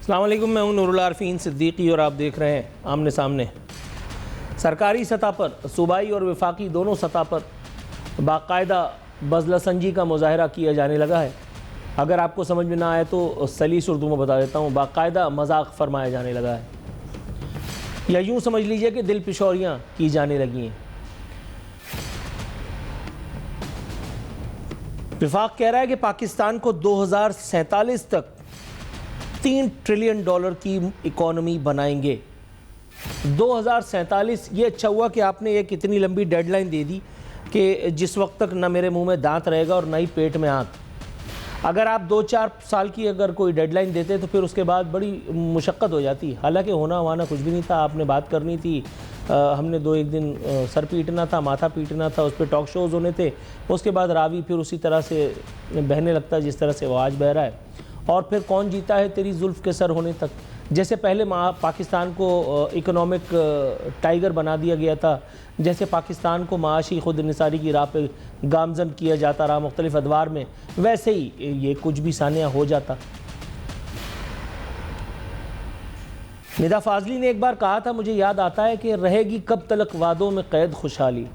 السلام علیکم، میں ہوں نور اللہ عارفین صدیقی اور آپ دیکھ رہے ہیں آمنے سامنے۔ سرکاری سطح پر، صوبائی اور وفاقی دونوں سطح پر باقاعدہ بزلہ سنجی کا مظاہرہ کیا جانے لگا ہے۔ اگر آپ کو سمجھ میں نہ آئے تو سلیس اردو میں بتا دیتا ہوں، باقاعدہ مذاق فرمایا جانے لگا ہے، یا یوں سمجھ لیجئے کہ دل پشوریاں کی جانے لگی ہیں۔ وفاق کہہ رہا ہے کہ پاکستان کو 2047 تک $3 ٹریلین کی اکانومی بنائیں گے۔ 2047، یہ اچھا ہوا کہ آپ نے ایک اتنی لمبی ڈیڈ لائن دے دی کہ جس وقت تک نہ میرے منہ میں دانت رہے گا اور نہ ہی پیٹ میں آنت۔ اگر آپ 2-4 سال کی اگر کوئی ڈیڈ لائن دیتے تو پھر اس کے بعد بڑی مشقت ہو جاتی، حالانکہ ہونا ہوانا کچھ بھی نہیں تھا۔ آپ نے بات کرنی تھی، ہم نے 2-1 دن سر پیٹنا تھا، ماتھا پیٹنا تھا، اس پہ ٹاک شوز ہونے تھے، اس کے بعد راوی پھر اسی طرح سے بہنے لگتا ہے جس طرح سے وہ آج بہ رہا ہے۔ اور پھر کون جیتا ہے تیری زلف کے سر ہونے تک، جیسے پہلے پاکستان کو اکنامک ٹائیگر بنا دیا گیا تھا، جیسے پاکستان کو معاشی خود انحصاری کی راہ پہ گامزن کیا جاتا رہا مختلف ادوار میں، ویسے ہی یہ کچھ بھی سانحہ ہو جاتا۔ ندا فاضلی نے ایک بار کہا تھا، مجھے یاد آتا ہے، کہ رہے گی کب تلک وعدوں میں قید خوشحالی،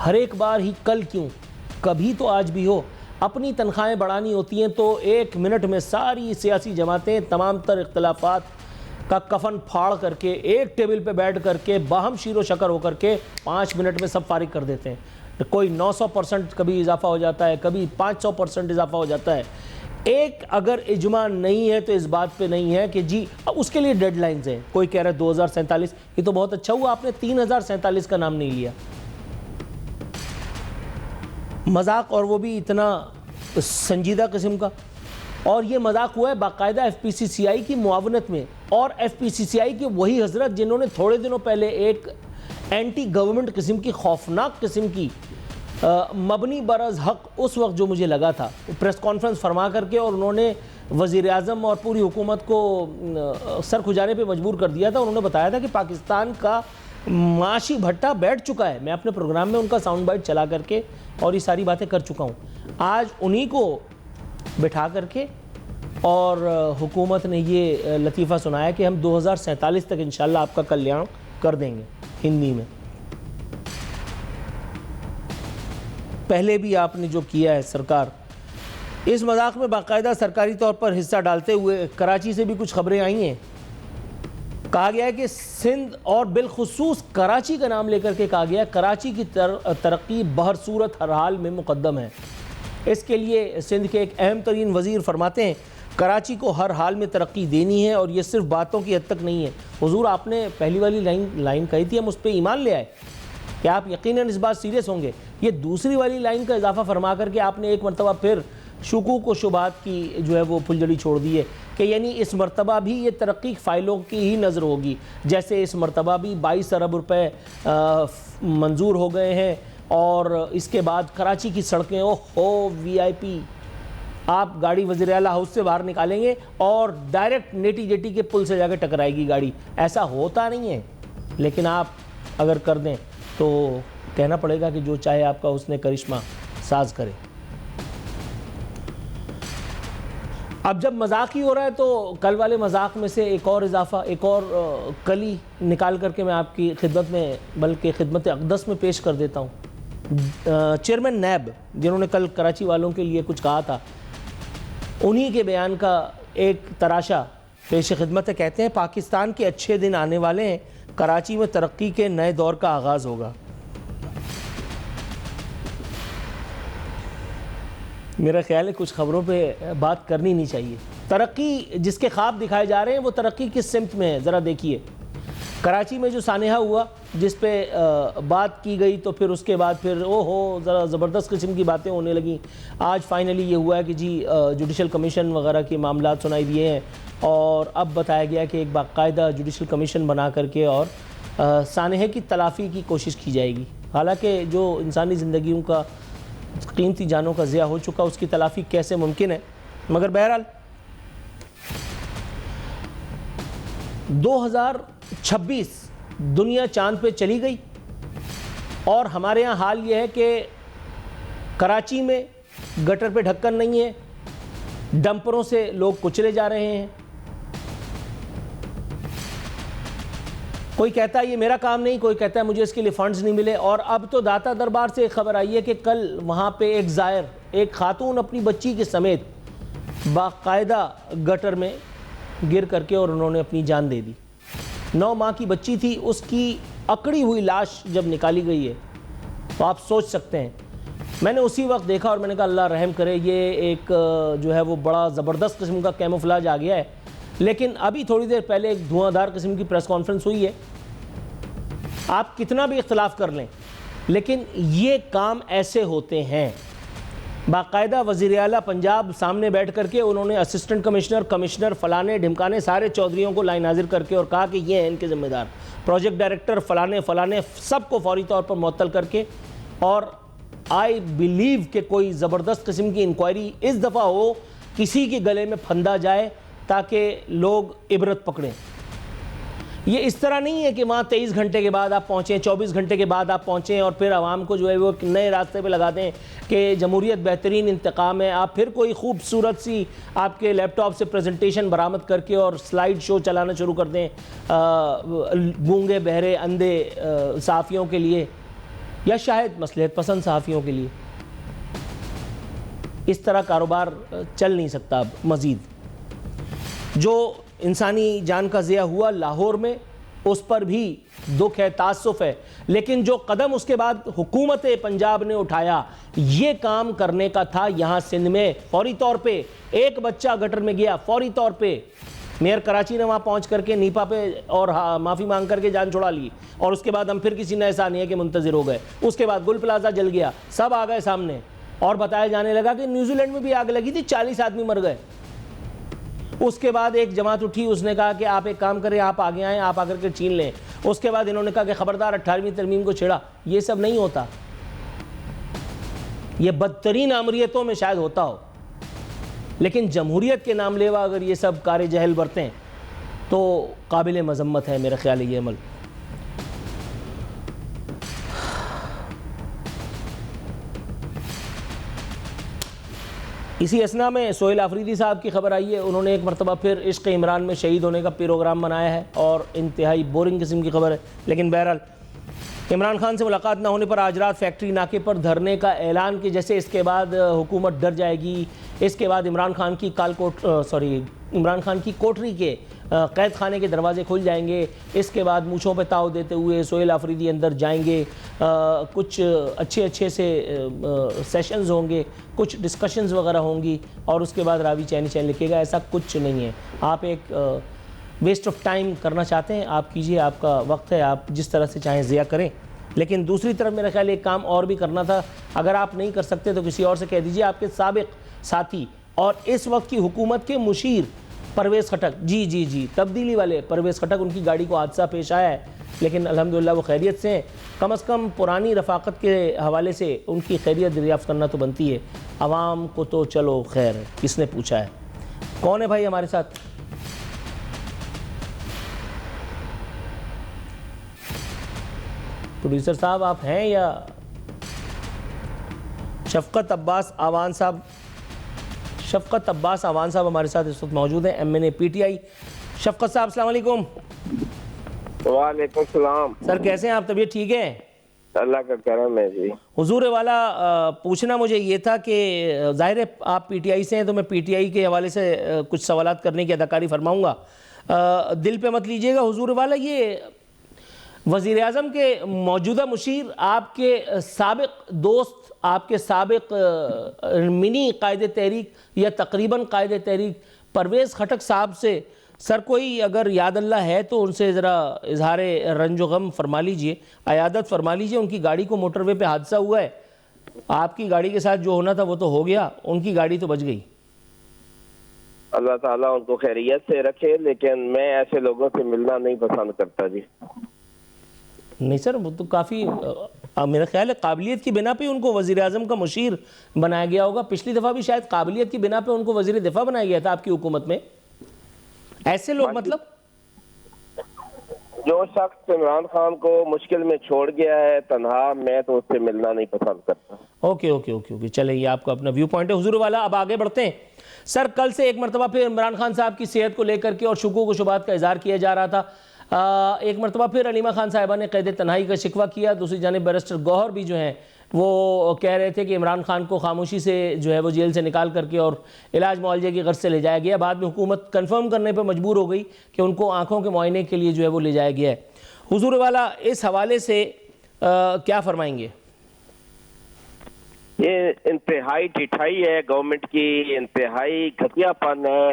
ہر ایک بار ہی کل کیوں، کبھی تو آج بھی ہو۔ اپنی تنخواہیں بڑھانی ہوتی ہیں تو 1 منٹ میں ساری سیاسی جماعتیں تمام تر اختلافات کا کفن پھاڑ کر کے ایک ٹیبل پہ بیٹھ کر کے باہم شیر و شکر ہو کر کے 5 منٹ میں سب فارغ کر دیتے ہیں۔ کوئی 900% کبھی اضافہ ہو جاتا ہے، کبھی 500% اضافہ ہو جاتا ہے۔ ایک اگر اجماع نہیں ہے تو اس بات پہ نہیں ہے کہ جی اس کے لیے ڈیڈ لائنز ہیں۔ کوئی کہہ رہا ہے 2047، یہ تو بہت اچھا ہوا آپ نے 3047 کا نام نہیں لیا۔ مذاق، اور وہ بھی اتنا سنجیدہ قسم کا، اور یہ مذاق ہوا ہے باقاعدہ ایف پی سی سی آئی کی معاونت میں، اور ایف پی سی سی آئی کے وہی حضرت جنہوں نے تھوڑے دنوں پہلے ایک اینٹی گورنمنٹ قسم کی، خوفناک قسم کی، مبنی برز حق، اس وقت جو مجھے لگا تھا، پریس کانفرنس فرما کر کے، اور انہوں نے وزیر اعظم اور پوری حکومت کو سر کھجانے پہ مجبور کر دیا تھا۔ انہوں نے بتایا تھا کہ پاکستان کا معاشی بھٹا بیٹھ چکا ہے۔ میں اپنے پروگرام میں ان کا ساؤنڈ بائٹ چلا کر کے اور یہ ساری باتیں کر چکا ہوں۔ آج انہی کو بٹھا کر کے اور حکومت نے یہ لطیفہ سنایا کہ ہم 2047 تک انشاءاللہ آپ کا کلیان کر دیں گے، ہندی میں۔ پہلے بھی آپ نے جو کیا ہے سرکار، اس مذاق میں باقاعدہ سرکاری طور پر حصہ ڈالتے ہوئے کراچی سے بھی کچھ خبریں آئی ہیں۔ کہا گیا ہے کہ سندھ، اور بالخصوص کراچی کا نام لے کر کے کہا گیا ہے، کراچی کی ترقی بہر صورت ہر حال میں مقدم ہے۔ اس کے لیے سندھ کے ایک اہم ترین وزیر فرماتے ہیں کراچی کو ہر حال میں ترقی دینی ہے، اور یہ صرف باتوں کی حد تک نہیں ہے۔ حضور آپ نے پہلی والی لائن کہی تھی، ہم اس پہ ایمان لے آئے کہ آپ یقیناً اس بات سیریس ہوں گے۔ یہ دوسری والی لائن کا اضافہ فرما کر کے آپ نے ایک مرتبہ پھر شکوک و شبہات کی جو ہے وہ پھلجڑی چھوڑ دی ہے، کہ یعنی اس مرتبہ بھی یہ ترقی فائلوں کی ہی نظر ہوگی، جیسے اس مرتبہ بھی 22 ارب روپے منظور ہو گئے ہیں، اور اس کے بعد کراچی کی سڑکیں وی آئی پی، آپ گاڑی وزیر اعلیٰ ہاؤس سے باہر نکالیں گے اور ڈائریکٹ نیٹی جیٹی کے پل سے جا کے ٹکرائے گی گاڑی۔ ایسا ہوتا نہیں ہے، لیکن آپ اگر کر دیں تو کہنا پڑے گا کہ جو چاہے آپ کا حسن کرشمہ ساز کرے۔ اب جب مذاق ہی ہو رہا ہے تو کل والے مذاق میں سے ایک اور اضافہ، ایک اور کلی نکال کر کے میں آپ کی خدمت میں، بلکہ خدمت اقدس میں پیش کر دیتا ہوں۔ چیئرمین نیب جنہوں نے کل کراچی والوں کے لیے کچھ کہا تھا، انہی کے بیان کا ایک تراشا پیش خدمت ہے۔ کہتے ہیں پاکستان کے اچھے دن آنے والے ہیں، کراچی میں ترقی کے نئے دور کا آغاز ہوگا۔ میرا خیال ہے کچھ خبروں پہ بات کرنی نہیں چاہیے۔ ترقی جس کے خواب دکھائے جا رہے ہیں وہ ترقی کس سمت میں ہے، ذرا دیکھیے۔ کراچی میں جو سانحہ ہوا، جس پہ بات کی گئی، تو پھر اس کے بعد پھر ذرا زبردست قسم کی باتیں ہونے لگیں۔ آج فائنلی یہ ہوا ہے کہ جی جوڈیشل کمیشن وغیرہ کے معاملات سنائی دیے ہیں، اور اب بتایا گیا کہ ایک باقاعدہ جوڈیشل کمیشن بنا کر کے اور سانحے کی تلافی کی کوشش کی جائے گی۔ حالانکہ جو انسانی زندگیوں کا، قیمتی جانوں کا ضیاع ہو چکا، اس کی تلافی کیسے ممکن ہے؟ مگر بہرحال 2026 دنیا چاند پہ چلی گئی، اور ہمارے یہاں حال یہ ہے کہ کراچی میں گٹر پہ ڈھکن نہیں ہے، ڈمپروں سے لوگ کچلے جا رہے ہیں، کوئی کہتا ہے یہ میرا کام نہیں، کوئی کہتا ہے مجھے اس کے لیے فنڈز نہیں ملے. اور اب تو داتا دربار سے ایک خبر آئی ہے کہ کل وہاں پہ ایک زائر، ایک خاتون اپنی بچی کے سمیت باقاعدہ گٹر میں گر کر کے اور انہوں نے اپنی جان دے دی. 9 ماہ کی بچی تھی، اس کی اکڑی ہوئی لاش جب نکالی گئی ہے تو آپ سوچ سکتے ہیں. میں نے اسی وقت دیکھا اور میں نے کہا اللہ رحم کرے، یہ ایک جو ہے وہ بڑا زبردست قسم کا کیموفلاج آ گیا ہے. لیکن ابھی تھوڑی دیر پہلے ایک دھواں دار قسم کی پریس کانفرنس ہوئی ہے. آپ کتنا بھی اختلاف کر لیں لیکن یہ کام ایسے ہوتے ہیں. باقاعدہ وزیر اعلیٰ پنجاب سامنے بیٹھ کر کے انہوں نے اسسٹنٹ کمشنر فلانے ڈھمکانے سارے چودھریوں کو لائن حاضر کر کے اور کہا کہ یہ ہیں ان کے ذمہ دار، پروجیکٹ ڈائریکٹر فلانے سب کو فوری طور پر معطل کر کے. اور آئی بیلیو کہ کوئی زبردست قسم کی انکوائری اس دفعہ ہو، کسی کے گلے میں پھندا جائے تاکہ لوگ عبرت پکڑیں. یہ اس طرح نہیں ہے کہ وہاں 23 گھنٹے کے بعد آپ پہنچیں، 24 گھنٹے کے بعد آپ پہنچیں اور پھر عوام کو جو ہے وہ نئے راستے پہ لگا دیں کہ جمہوریت بہترین انتقام ہے. آپ پھر کوئی خوبصورت سی آپ کے لیپ ٹاپ سے پریزنٹیشن برآمد کر کے اور سلائیڈ شو چلانا شروع کر دیں گونگے بہرے اندھے صحافیوں کے لیے یا شاید مصلحت پسند صحافیوں کے لیے. اس طرح کاروبار چل نہیں سکتا اب مزید. جو انسانی جان کا ضیاع ہوا لاہور میں اس پر بھی دکھ ہے، تاسف ہے، لیکن جو قدم اس کے بعد حکومت پنجاب نے اٹھایا یہ کام کرنے کا تھا. یہاں سندھ میں فوری طور پہ ایک بچہ گٹر میں گیا، فوری طور پہ میئر کراچی نے وہاں پہنچ کر کے نیپا پہ اور معافی مانگ کر کے جان چھڑا لی. اور اس کے بعد ہم پھر کسی نے ایسا نہیں ہے کہ منتظر ہو گئے. اس کے بعد گل پلازہ جل گیا، سب آ گئے سامنے اور بتایا جانے لگا کہ نیوزی لینڈ میں بھی آگ لگی تھی، 40 آدمی مر گئے. اس کے بعد ایک جماعت اٹھی، اس نے کہا کہ آپ ایک کام کریں، آپ آگے آئیں، آپ آ کر کے چھین لیں. اس کے بعد انہوں نے کہا کہ خبردار 18ویں ترمیم کو چھیڑا. یہ سب نہیں ہوتا، یہ بدترین آمریتوں میں شاید ہوتا ہو، لیکن جمہوریت کے نام لیوا اگر یہ سب کار جہل برتیں تو قابل مذمت ہے میرا خیال ہے یہ عمل. اسی اسنا میں سہیل آفریدی صاحب کی خبر آئی ہے، انہوں نے ایک مرتبہ پھر عشق عمران میں شہید ہونے کا پروگرام منایا ہے اور انتہائی بورنگ قسم کی خبر ہے. لیکن بہرحال عمران خان سے ملاقات نہ ہونے پر آج رات فیکٹری ناکے پر دھرنے کا اعلان کہ جیسے اس کے بعد حکومت ڈر جائے گی. اس کے بعد عمران خان کی کوٹری کے قید خانے کے دروازے کھل جائیں گے. اس کے بعد مونچھوں پہ تاؤ دیتے ہوئے سہیل آفریدی اندر جائیں گے. کچھ اچھے سے سیشنز ہوں گے، کچھ ڈسکشنز وغیرہ ہوں گی اور اس کے بعد راوی چین لکھے گا. ایسا کچھ نہیں ہے. آپ ایک ویسٹ آف ٹائم کرنا چاہتے ہیں آپ کیجئے، آپ کا وقت ہے، آپ جس طرح سے چاہیں ضیاع کریں. لیکن دوسری طرف میرا خیال ایک کام اور بھی کرنا تھا. اگر آپ نہیں کر سکتے تو کسی اور سے کہہ دیجئے. آپ کے سابق ساتھی اور اس وقت کی حکومت کے مشیر پرویز خٹک، جی تبدیلی والے پرویز خٹک، ان کی گاڑی کو حادثہ پیش آیا ہے لیکن الحمدللہ وہ خیریت سے ہیں. کم از کم پرانی رفاقت کے حوالے سے ان کی خیریت دریافت کرنا تو بنتی ہے. عوام کو تو چلو خیر ہے، کس نے پوچھا ہے. کون ہے بھائی ہمارے ساتھ؟ پروڈیوسر صاحب آپ ہیں یا شفقت عباس آوان صاحب؟ شفقت عباس آوان صاحب ہمارے ساتھ اس وقت موجود ہیں، MNA PTI. شفقت صاحب السلام علیکم. وعلیکم السلام. سر کیسے ہیں آپ؟ طبیعت ٹھیک ہے؟ اللہ کا کرم ہے جی. حضور والا پوچھنا مجھے یہ تھا کہ ظاہر ہے آپ PTI سے ہیں تو میں PTI کے حوالے سے کچھ سوالات کرنے کی اداکاری فرماؤں گا. دل پہ مت لیجئے گا. حضور والا، یہ وزیر اعظم کے موجودہ مشیر، آپ کے سابق دوست، آپ کے سابق منی قائد تحریک یا تقریباً قائد تحریک پرویز خٹک صاحب سے سر کوئی اگر یاد اللہ ہے تو ان سے ذرا اظہار رنج و غم فرما لیجئے، عیادت فرما لیجئے. ان کی گاڑی کو موٹر وے پہ حادثہ ہوا ہے. آپ کی گاڑی کے ساتھ جو ہونا تھا وہ تو ہو گیا، ان کی گاڑی تو بچ گئی. اللہ تعالیٰ ان کو خیریت سے رکھے، لیکن میں ایسے لوگوں سے ملنا نہیں پسند کرتا جی. نہیں سر، وہ تو کافی میرا خیال ہے قابلیت کی بنا پہ ان کو وزیر اعظم کا مشیر بنایا گیا ہوگا. پچھلی دفعہ بھی شاید قابلیت کی بنا پہ ان کو وزیر دفاع بنایا گیا تھا آپ کی حکومت میں. ایسے لوگ مطلب جو شخص عمران خان کو مشکل میں چھوڑ گیا ہے تنہا، میں تو اس سے ملنا نہیں پسند کرتا. اوکے چلیں، یہ آپ کا اپنا ویو پوائنٹ ہے. حضور والا اب آگے بڑھتے ہیں. سر کل سے ایک مرتبہ پھر عمران خان صاحب کی صحت کو لے کر کے اور شکوک و شبہات کا اظہار کیا جا رہا تھا. ایک مرتبہ پھر علیمہ خان صاحبہ نے قید تنہائی کا شکوہ کیا. دوسری جانب بیرسٹر گوہر بھی جو ہیں وہ کہہ رہے تھے کہ عمران خان کو خاموشی سے جو ہے وہ جیل سے نکال کر کے اور علاج معالجے کی غرض سے لے جایا گیا. بعد میں حکومت کنفرم کرنے پہ مجبور ہو گئی کہ ان کو آنکھوں کے معائنے کے لیے جو ہے وہ لے جایا گیا ہے. حضور والا اس حوالے سے کیا فرمائیں گے؟ یہ انتہائی ٹھٹائی ہے گورنمنٹ کی, انتہائی گھٹیا پن ہے,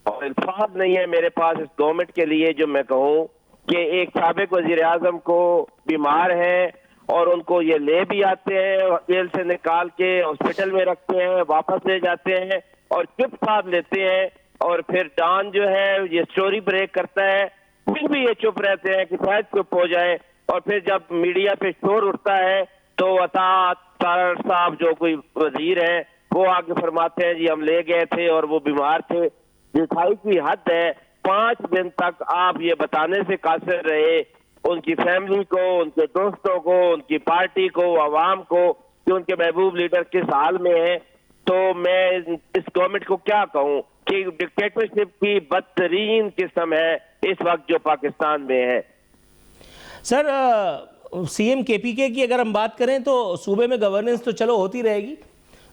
اور الفاظ نہیں ہے میرے پاس اس گورنمنٹ کے لیے جو میں کہوں کہ ایک سابق وزیر اعظم کو بیمار ہیں اور ان کو یہ لے بھی آتے ہیں, جیل سے نکال کے ہاسپٹل میں رکھتے ہیں, واپس لے جاتے ہیں اور چپ ساتھ لیتے ہیں, اور پھر ڈان جو ہے یہ سٹوری بریک کرتا ہے, پھر بھی یہ چپ رہتے ہیں کہ شاید چپ ہو جائے, اور پھر جب میڈیا پہ شور اٹھتا ہے تو عطا صاحب جو کوئی وزیر ہیں وہ آگے فرماتے ہیں جی ہم لے گئے تھے اور وہ بیمار تھے. دکھائی کی حد ہے. 5 دن تک آپ یہ بتانے سے قاصر رہے ان کی فیملی کو, ان کے دوستوں کو, ان کی پارٹی کو, عوام کو کہ ان کے محبوب لیڈر کس حال میں ہیں. تو میں اس گورنمنٹ کو کیا کہوں کہ ڈکٹیٹرشپ کی بدترین قسم ہے اس وقت جو پاکستان میں ہے. سر سی ایم کے پی کے کی اگر ہم بات کریں تو صوبے میں گورننس تو چلو ہوتی رہے گی,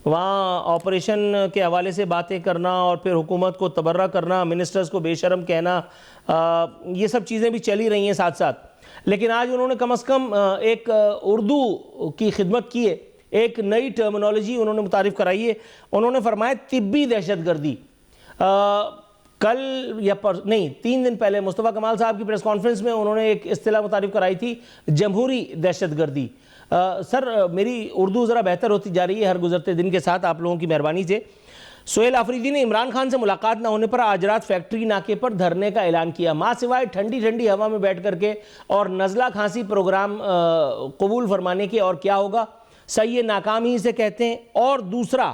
وہاں آپریشن کے حوالے سے باتیں کرنا اور پھر حکومت کو تبرہ کرنا, منسٹرز کو بے شرم کہنا, یہ سب چیزیں بھی چلی رہی ہیں ساتھ ساتھ. لیکن آج انہوں نے کم از کم ایک اردو کی خدمت کی ہے, ایک نئی ٹرمنالوجی انہوں نے متعارف کرائی ہے. انہوں نے فرمایا طبی دہشت گردی. کل یا 3 دن پہلے مصطفیٰ کمال صاحب کی پریس کانفرنس میں انہوں نے ایک اصطلاح متعارف کرائی تھی, جمہوری دہشت گردی. سر میری اردو ذرا بہتر ہوتی جا رہی ہے ہر گزرتے دن کے ساتھ, آپ لوگوں کی مہربانی سے. سہیل آفریدی نے عمران خان سے ملاقات نہ ہونے پر آج رات فیکٹری ناکے پر دھرنے کا اعلان کیا, ماں سوائے ٹھنڈی ٹھنڈی ہوا میں بیٹھ کر کے اور نزلہ کھانسی پروگرام قبول فرمانے کے. اور کیا ہوگا, صحیح ناکام ہی اسے کہتے ہیں. اور دوسرا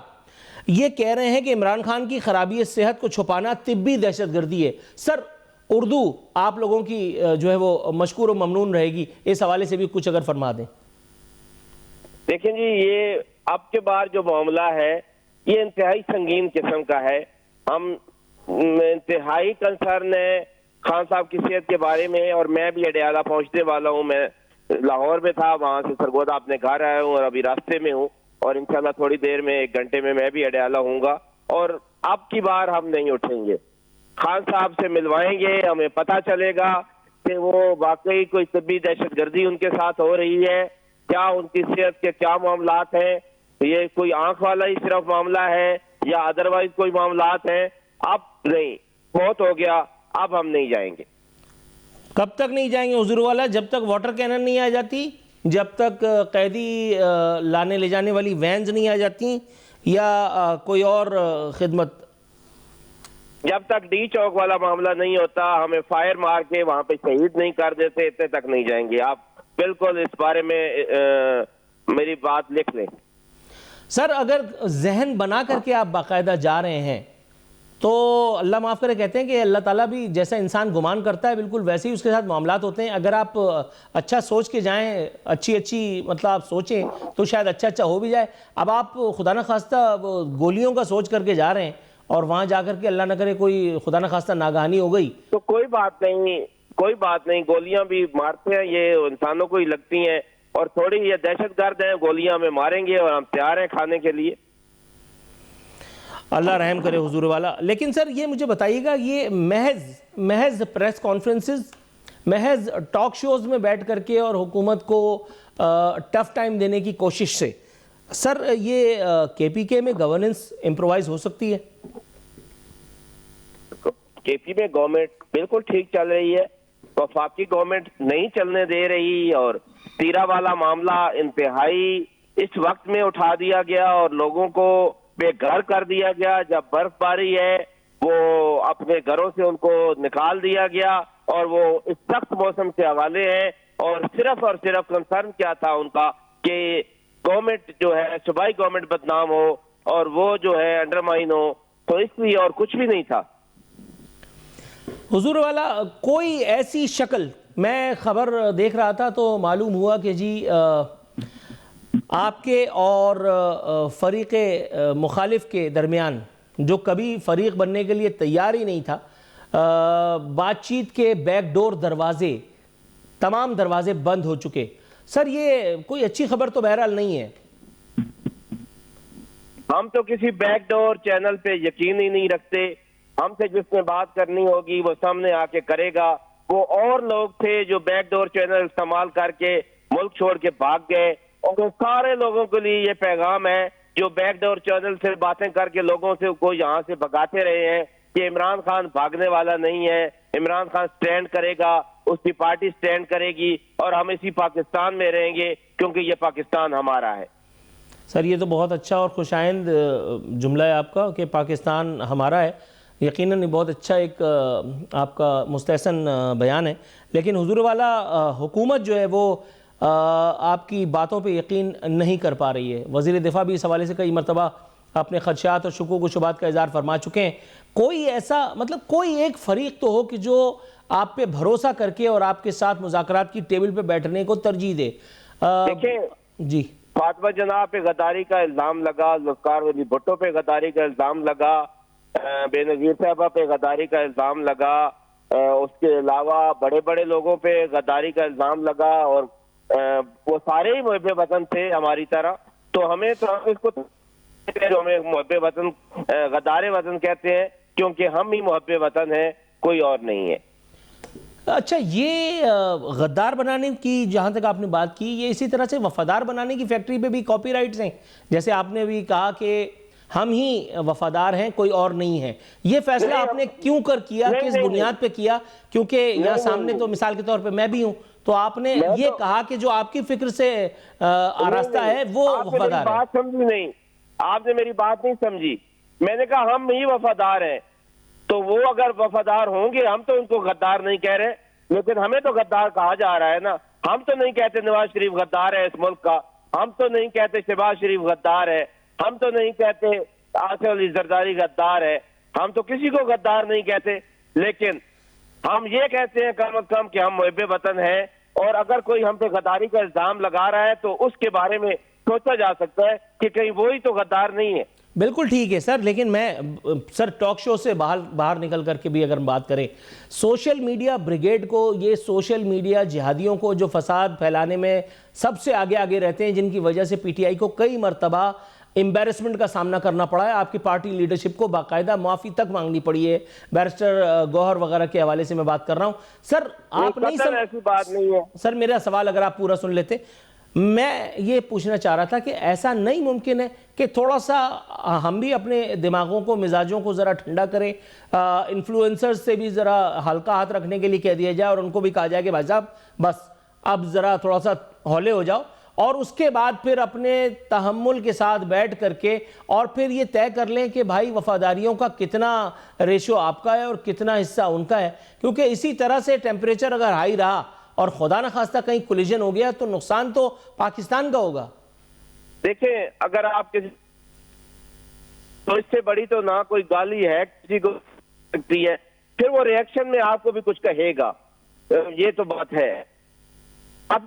یہ کہہ رہے ہیں کہ عمران خان کی خرابی صحت کو چھپانا طبی دہشت گردی ہے. سر اردو آپ لوگوں کی جو ہے وہ مشکور و ممنون رہے گی, اس حوالے سے بھی کچھ اگر فرما دیں. دیکھیں جی, یہ اب کے بار جو معاملہ ہے یہ انتہائی سنگین قسم کا ہے. ہم انتہائی کنسرن ہے خان صاحب کی صحت کے بارے میں, اور میں بھی اڈیالہ پہنچنے والا ہوں. میں لاہور میں تھا, وہاں سے سرگودا اپنے گھر آیا ہوں اور ابھی راستے میں ہوں, اور انشاءاللہ تھوڑی دیر میں 1 گھنٹے میں بھی اڈیالہ ہوں گا. اور اب کی بار ہم نہیں اٹھیں گے, خان صاحب سے ملوائیں گے, ہمیں پتہ چلے گا کہ وہ واقعی کوئی طبی دہشت گردی ان کے ساتھ ہو رہی ہے, کیا ان کی صحت کے کیا معاملات ہیں, یہ کوئی آنکھ والا ہی صرف معاملہ ہے یا ادروائز کوئی معاملات ہیں. اب نہیں, بہت ہو گیا, اب ہم نہیں جائیں گے. کب تک نہیں جائیں گے حضور والا؟ جب تک واٹر کینن نہیں آ جاتی, جب تک قیدی لانے لے جانے والی وینز نہیں آ جاتی, یا کوئی اور خدمت؟ جب تک ڈی چوک والا معاملہ نہیں ہوتا, ہمیں فائر مار کے وہاں پہ شہید نہیں کر دیتے, اتنے تک نہیں جائیں گے. آپ بالکل اس بارے میں میری بات لکھ لیں. سر اگر ذہن بنا کر کے آپ باقاعدہ جا رہے ہیں تو اللہ معاف کرے, کہتے ہیں کہ اللہ تعالیٰ بھی جیسا انسان گمان کرتا ہے بالکل ویسے ہی اس کے ساتھ معاملات ہوتے ہیں. اگر آپ اچھا سوچ کے جائیں, اچھی مطلب آپ سوچیں تو شاید اچھا ہو بھی جائے. اب آپ خدا نخواستہ گولیوں کا سوچ کر کے جا رہے ہیں اور وہاں جا کر کے اللہ نہ کرے کوئی خدا نخواستہ ناگہانی ہو گئی تو کوئی بات نہیں, گولیاں بھی مارتے ہیں, یہ انسانوں کو ہی لگتی ہیں, اور تھوڑی یہ دہشت گرد ہیں, گولیاں ہمیں ماریں گے اور ہم تیار ہیں کھانے کے لیے. اللہ رحم کرے حضور والا. لیکن سر یہ مجھے بتائیے گا, یہ محض پریس کانفرنسز, محض ٹاک شوز میں بیٹھ کر کے اور حکومت کو ٹف ٹائم دینے کی کوشش سے, سر یہ کے پی کے میں گورننس امپرووائز ہو سکتی ہے؟ کے پی میں گورنمنٹ بالکل ٹھیک چل رہی ہے, وفاقی گورنمنٹ نہیں چلنے دے رہی, اور تیرا والا معاملہ انتہائی اس وقت میں اٹھا دیا گیا اور لوگوں کو بے گھر کر دیا گیا. جب برف باری ہے وہ اپنے گھروں سے ان کو نکال دیا گیا, اور وہ اس سخت موسم کے حوالے ہیں, اور صرف کنسرن کیا تھا ان کا کہ گورنمنٹ جو ہے صوبائی گورنمنٹ بدنام ہو اور وہ جو ہے انڈرمائن ہو, تو اس لیے اور کچھ بھی نہیں تھا. حضور والا کوئی ایسی شکل, میں خبر دیکھ رہا تھا تو معلوم ہوا کہ جی آپ کے اور فریق مخالف کے درمیان, جو کبھی فریق بننے کے لیے تیار ہی نہیں تھا, بات چیت کے بیک ڈور دروازے، تمام دروازے بند ہو چکے. سر یہ کوئی اچھی خبر تو بہرحال نہیں ہے. ہم تو کسی بیک ڈور چینل پہ یقین ہی نہیں رکھتے. ہم سے جس نے بات کرنی ہوگی وہ سامنے آ کے کرے گا. وہ اور لوگ تھے جو بیک ڈور چینل استعمال کر کے ملک چھوڑ کے بھاگ گئے، اور وہ سارے لوگوں کے لیے یہ پیغام ہے جو بیک ڈور چینل سے باتیں کر کے لوگوں سے کو یہاں سے بھگاتے رہے ہیں کہ عمران خان بھاگنے والا نہیں ہے، عمران خان سٹینڈ کرے گا، اس کی پارٹی سٹینڈ کرے گی، اور ہم اسی پاکستان میں رہیں گے کیونکہ یہ پاکستان ہمارا ہے. سر یہ تو بہت اچھا اور خوش آئند جملہ ہے آپ کا کہ پاکستان ہمارا ہے. یقیناً بہت اچھا ایک آپ کا مستحسن بیان ہے. لیکن حضور والا حکومت جو ہے وہ آپ کی باتوں پہ یقین نہیں کر پا رہی ہے. وزیر دفاع بھی اس حوالے سے کئی مرتبہ اپنے خدشات اور شکوک و شبہات کا اظہار فرما چکے ہیں. کوئی ایسا کوئی ایک فریق تو ہو کہ جو آپ پہ بھروسہ کر کے اور آپ کے ساتھ مذاکرات کی ٹیبل پہ بیٹھنے کو ترجیح دے. دیکھیں جی، فاطمہ جناح پہ غداری کا الزام لگا، ذوالفقار علی بھٹو پہ غداری کا الزام لگا، بے نظیر صاحبہ پہ غداری کا الزام لگا، اس کے علاوہ بڑے بڑے لوگوں پہ غداری کا الزام لگا، اور وہ سارے ہی محب وطن تھے ہماری طرح. تو ہمیں تو ہم اس کو ہمیں محب وطن غدار وطن کہتے ہیں کیونکہ ہم ہی محب وطن ہیں، کوئی اور نہیں ہے. اچھا، یہ غدار بنانے کی جہاں تک آپ نے بات کی، یہ اسی طرح سے وفادار بنانے کی فیکٹری پہ بھی کاپی رائٹس ہیں. جیسے آپ نے بھی کہا کہ ہم ہی وفادار ہیں، کوئی اور نہیں ہے. یہ فیصلہ آپ نے کیوں کیا، کس بنیاد پہ کیا؟ کیونکہ یہاں سامنے تو مثال کے طور پہ میں بھی ہوں، تو آپ نے یہ کہا کہ جو آپ کی فکر سے آراستہ ہے وہ وفادار ہے. بات سمجھی نہیں، آپ نے میری بات نہیں سمجھی. میں نے کہا ہم ہی وفادار ہیں، تو وہ اگر وفادار ہوں گے، ہم تو ان کو غدار نہیں کہہ رہے، لیکن ہمیں تو غدار کہا جا رہا ہے نا. ہم تو نہیں کہتے نواز شریف غدار ہے اس ملک کا، ہم تو نہیں کہتے شہباز شریف غدار ہے، ہم تو نہیں کہتے آصف علی زرداری غدار ہے، ہم تو کسی کو غدار نہیں کہتے. لیکن ہم یہ کہتے ہیں کم از کم کہ ہم محب وطن ہیں، اور اگر کوئی ہم پہ غداری کا الزام لگا رہا ہے تو اس کے بارے میں سوچا جا سکتا ہے کہ کہیں وہی تو غدار نہیں ہے. بالکل ٹھیک ہے سر، لیکن میں سر ٹاک شو سے باہر نکل کر کے بھی اگر ہم بات کریں، سوشل میڈیا بریگیڈ کو، یہ سوشل میڈیا جہادیوں کو جو فساد پھیلانے میں سب سے آگے رہتے ہیں، جن کی وجہ سے پی ٹی آئی کو کئی مرتبہ امبیرسمنٹ کا سامنا کرنا پڑا ہے، آپ کی پارٹی لیڈرشپ کو باقاعدہ معافی تک مانگنی پڑی ہے، بیرسٹر گوہر وغیرہ کے حوالے سے میں بات کر رہا ہوں. سر آپ نہیں ایسی بات نہیں ہے. سر میرا سوال اگر آپ پورا سن لیتے، میں یہ پوچھنا چاہ رہا تھا کہ ایسا نہیں ممکن ہے کہ تھوڑا سا ہم بھی اپنے دماغوں کو، مزاجوں کو ذرا ٹھنڈا کریں، انفلوئنسرز سے بھی ذرا ہلکا ہاتھ رکھنے کے لیے کہہ دیا جائے، اور ان کو بھی کہا جائے کہ بھائی صاحب بس اب ذرا تھوڑا سا ہولے ہو جاؤ، اور اس کے بعد پھر اپنے تحمل کے ساتھ بیٹھ کر کے اور پھر یہ طے کر لیں کہ بھائی وفاداریوں کا کتنا ریشو آپ کا ہے اور کتنا حصہ ان کا ہے. کیونکہ اسی طرح سے ٹیمپریچر اگر ہائی رہا اور خدا نہ خواستہ کہیں کولیجن ہو گیا تو نقصان تو پاکستان کا ہوگا. دیکھیں اگر آپ کسی تو اس سے بڑی تو نہ کوئی گالی ہے کسی کو سکتی ہے، پھر وہ ری ایکشن میں آپ کو بھی کچھ کہے گا، یہ تو بات ہے. اب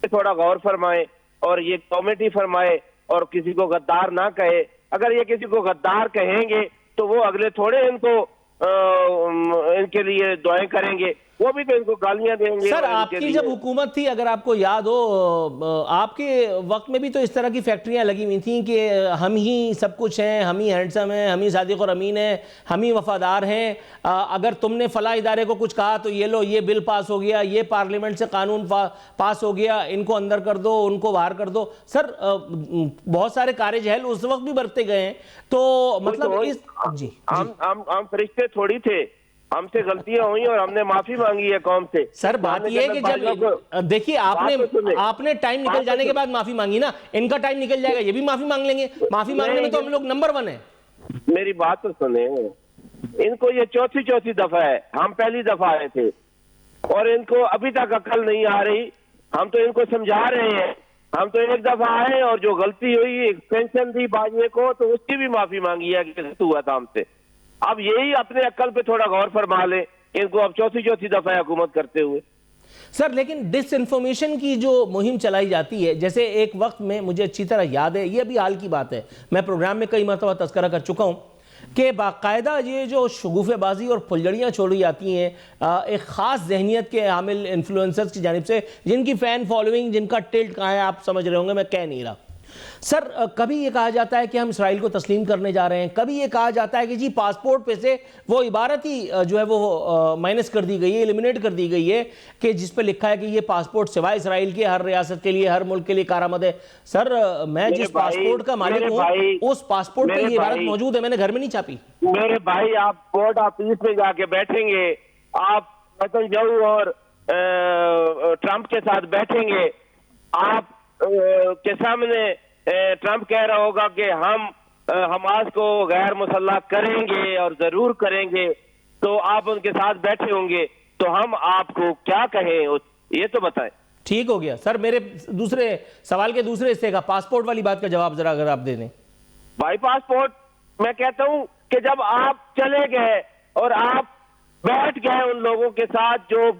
تھوڑا غور فرمائے اور یہ کمیٹی فرمائے اور کسی کو غدار نہ کہے. اگر یہ کسی کو غدار کہیں گے تو وہ اگلے تھوڑے ان کے لیے دعائیں کریں گے، وہ بھی تو ان کو گالیاں دیں گے. سر آپ کی جب حکومت تھی، اگر آپ کو یاد ہو، آپ کے وقت میں بھی تو اس طرح کی فیکٹریاں لگی ہوئی تھیں کہ ہم ہی سب کچھ ہیں، ہم ہی ہینڈسم ہیں، ہم ہی صادق اور امین ہیں، ہم ہی وفادار ہیں. اگر تم نے فلاں ادارے کو کچھ کہا تو یہ لو، یہ بل پاس ہو گیا، یہ پارلیمنٹ سے قانون پاس ہو گیا، ان کو اندر کر دو، ان کو باہر کر دو. سر بہت سارے کار جہل اس وقت بھی برتے گئے ہیں، تو مطلب جی ہم فرشتے تھوڑی تھے، ہم سے غلطیاں ہوئی اور ہم نے معافی مانگی ہے قوم سے. سر بات یہ ہے کہ جب دیکھیے آپ نے ٹائم نکل جانے کے بعد معافی مانگی نا، ان کا ٹائم نکل جائے گا، یہ بھی معافی مانگ لیں گے. معافی مانگنے میں تو ہم لوگ نمبر 1 ہیں. میری بات تو سنیں، ان کو یہ چوتھی دفعہ ہے، ہم پہلی دفعہ آئے تھے اور ان کو ابھی تک عقل نہیں آ رہی. ہم تو ان کو سمجھا رہے ہیں، ہم تو ایک دفعہ آئے اور جو غلطی ہوئی ایکسٹینشن دی باجوے کو تو اس کی بھی معافی مانگی ہے کہ ہوا تھا ہم سے. اب یہی اپنے عقل پہ تھوڑا غور فرما لیں ان کو اب چوتھی دفعہ حکومت کرتے ہوئے. سر لیکن ڈس انفارمیشن کی جو مہم چلائی جاتی ہے، جیسے ایک وقت میں مجھے اچھی طرح یاد ہے، یہ ابھی حال کی بات ہے، میں پروگرام میں کئی مرتبہ تذکرہ کر چکا ہوں کہ باقاعدہ یہ جو شگوفے بازی اور پھلجڑیاں چھوڑی جاتی ہیں ایک خاص ذہنیت کے حامل انفلوئنسرز کی جانب سے، جن کی فین فالوئنگ، جن کا ٹلٹ کہاں ہے آپ سمجھ رہے ہوں گے، میں کہہ نہیں رہا۔ سر کبھی یہ کہا جاتا ہے کہ ہم اسرائیل کو تسلیم کرنے جا رہے ہیں، کبھی یہ کہا جاتا ہے کہ جی پاسپورٹ پہ سے وہ عبارت ہی جو ہے وہ مائنس کر دی گئی ہے، ایلیمنیٹ کر دی گئی ہے، کہ جس پہ لکھا ہے کہ یہ پاسپورٹ سوائے اسرائیل کے ہر ریاست کے لیے، ہر ملک کے لیے کارآمد ہے۔ سر میں جس پاسپورٹ کا مالک ہوں اس پاسپورٹ پہ یہ عبارت موجود ہے، میں نے گھر میں نہیں چھاپی۔ میرے بھائی آپ پورٹ آفس میں جا کے بیٹھیں گے، آپ نتنیاہو اور ٹرمپ کے ساتھ بیٹھیں گے، آپ کے سامنے ٹرمپ کہہ رہا ہوگا کہ ہم حماس کو غیر مسلح کریں گے اور ضرور کریں گے، تو آپ ان کے ساتھ بیٹھے ہوں گے، تو ہم آپ کو کیا کہیں یہ تو بتائیں۔ ٹھیک ہو گیا سر، میرے دوسرے سوال کے دوسرے حصے کا پاسپورٹ والی بات کا جواب ذرا اگر آپ دے دیں۔ بھائی پاسپورٹ میں کہتا ہوں کہ جب آپ چلے گئے اور آپ بیٹھ گئے ان لوگوں کے ساتھ جو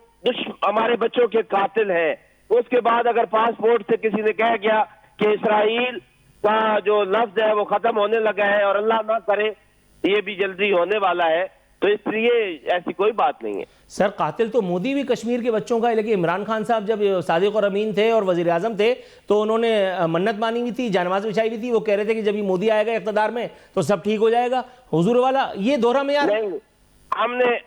ہمارے بچوں کے قاتل ہیں، اس کے بعد اگر پاسپورٹ سے کسی نے کہہ گیا کہ اسرائیل کا جو لفظ ہے وہ ختم ہونے لگا ہے اور اللہ نہ کرے یہ بھی جلدی ہونے والا ہے، تو اس لیے ایسی کوئی بات نہیں ہے۔ سر قاتل تو مودی بھی کشمیر کے بچوں کا ہے، لیکن عمران خان صاحب جب صادق اور امین تھے اور وزیر اعظم تھے تو انہوں نے منت مانی ہوئی تھی، جانماز بچھائی ہوئی تھی، وہ کہہ رہے تھے کہ جب یہ مودی آئے گا اقتدار میں تو سب ٹھیک ہو جائے گا۔ حضور والا یہ دوہرا معیار ہے؟ نہیں،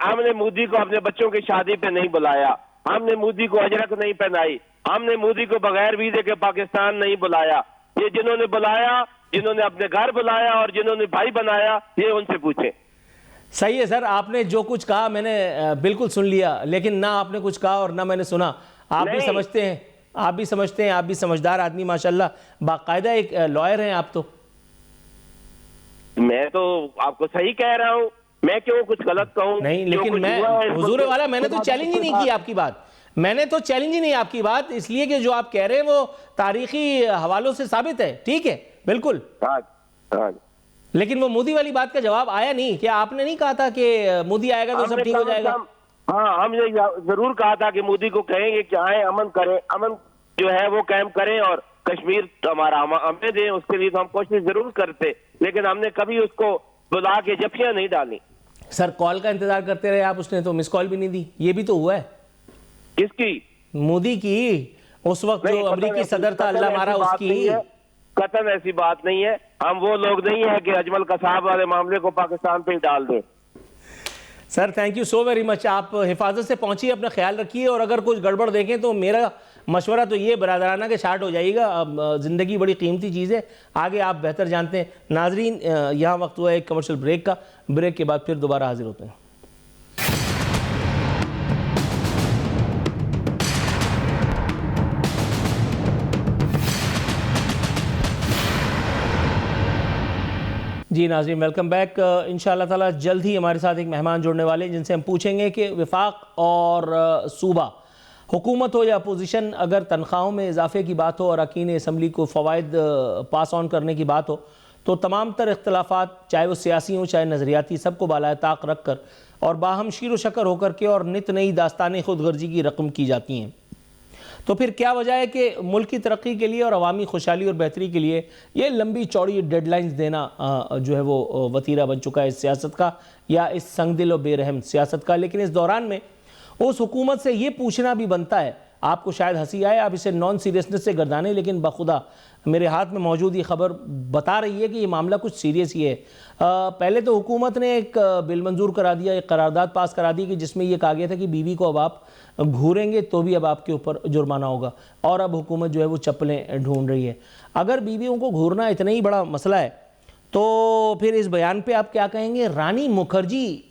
ہم نے مودی کو اپنے بچوں کی شادی پہ نہیں بلایا، ہم نے مودی کو اجرک نہیں پہنائی، ہم نے مودی کو بغیر ویزے کے پاکستان نہیں بلایا۔ یہ جنہوں نے بلایا، جنہوں نے اپنے گھر بلایا اور جنہوں نے بھائی بنایا، یہ ان سے پوچھیں۔ صحیح ہے سر، آپ نے جو کچھ کہا میں نے بالکل سن لیا، لیکن نہ آپ نے کچھ کہا اور نہ میں نے سنا۔ آپ بھی سمجھتے ہیں، آپ بھی سمجھدار آدمی ماشاءاللہ، باقاعدہ ایک لائر ہیں آپ تو۔ میں تو آپ کو صحیح کہہ رہا ہوں، میں کیوں کچھ غلط کہوں؟ نہیں لیکن میں حضور والا میں نے تو چیلنج ہی نہیں کی آپ کی بات، میں نے تو چیلنج ہی نہیں آپ کی بات، اس لیے کہ جو آپ کہہ رہے ہیں وہ تاریخی حوالوں سے ثابت ہے، ٹھیک ہے بالکل، لیکن وہ مودی والی بات کا جواب آیا نہیں۔ کیا آپ نے نہیں کہا تھا کہ مودی آئے گا تو سب ٹھیک ہو جائے گا؟ ہاں، ہم نے ضرور کہا تھا کہ مودی کو کہیں گے کہ آئیں، امن کریں، امن جو ہے وہ قائم کریں اور کشمیر ہمارا ہمیں دیں، اس کے لیے تو ہم کوشش ضرور کرتے، لیکن ہم نے کبھی اس کو بلا کے جفیاں نہیں ڈالی۔ سر کال کا انتظار کرتے رہے آپ، اس نے تو مس کال بھی نہیں دی، یہ بھی تو ہوا ہے۔ کس کی؟ مودی کی، اس وقت جو امریکی صدر تھا اللہ مارا اس کی۔ قطعاً ایسی بات نہیں ہے، ہم وہ لوگ نہیں ہیں کہ اجمل قصاب والے معاملے کو پاکستان پہ ہی ڈال دیں۔ Sir thank you so very much, آپ حفاظت سے پہنچیے، اپنا خیال رکھیے، اور اگر کچھ گڑبڑ دیکھیں تو میرا مشورہ تو یہ برادرانہ کہ شارٹ ہو جائیے گا، زندگی بڑی قیمتی چیز ہے، آگے آپ بہتر جانتے ہیں۔ ناظرین یہاں وقت ہوا ہے ایک کمرشل بریک کا، بریک کے بعد پھر دوبارہ حاضر ہوتے ہیں۔ جی ناظرین ویلکم بیک۔ انشاءاللہ تعالی جلد ہی ہمارے ساتھ ایک مہمان جڑنے والے ہیں جن سے ہم پوچھیں گے کہ وفاق اور صوبہ، حکومت ہو یا اپوزیشن، اگر تنخواہوں میں اضافے کی بات ہو اور اراکین اسمبلی کو فوائد پاس آن کرنے کی بات ہو تو تمام تر اختلافات چاہے وہ سیاسی ہوں چاہے نظریاتی، سب کو بالائے طاق رکھ کر اور باہم شیر و شکر ہو کر کے اور نت نئی داستانیں خود غرضی کی رقم کی جاتی ہیں۔ تو پھر کیا وجہ ہے کہ ملک کی ترقی کے لیے اور عوامی خوشحالی اور بہتری کے لیے یہ لمبی چوڑی ڈیڈ لائنز دینا جو ہے وہ وتیرہ بن چکا ہے اس سیاست کا، یا اس سنگ دل و بے رحم سیاست کا؟ لیکن اس دوران میں اس حکومت سے یہ پوچھنا بھی بنتا ہے، آپ کو شاید ہنسی آئے، آپ اسے نان سیریسنس سے گردانیں، لیکن بخدا میرے ہاتھ میں موجود یہ خبر بتا رہی ہے کہ یہ معاملہ کچھ سیریس ہی ہے۔ پہلے تو حکومت نے ایک بل منظور کرا دیا، ایک قرارداد پاس کرا دی کہ جس میں یہ کہا گیا تھا کہ بیوی کو اب آپ گھوریں گے تو بھی اب آپ کے اوپر جرمانہ ہوگا، اور اب حکومت جو ہے وہ چپلیں ڈھونڈ رہی ہے۔ اگر بیویوں کو گھورنا اتنا ہی بڑا مسئلہ ہے تو پھر اس بیان پہ آپ کیا کہیں گے؟ رانی مکھرجی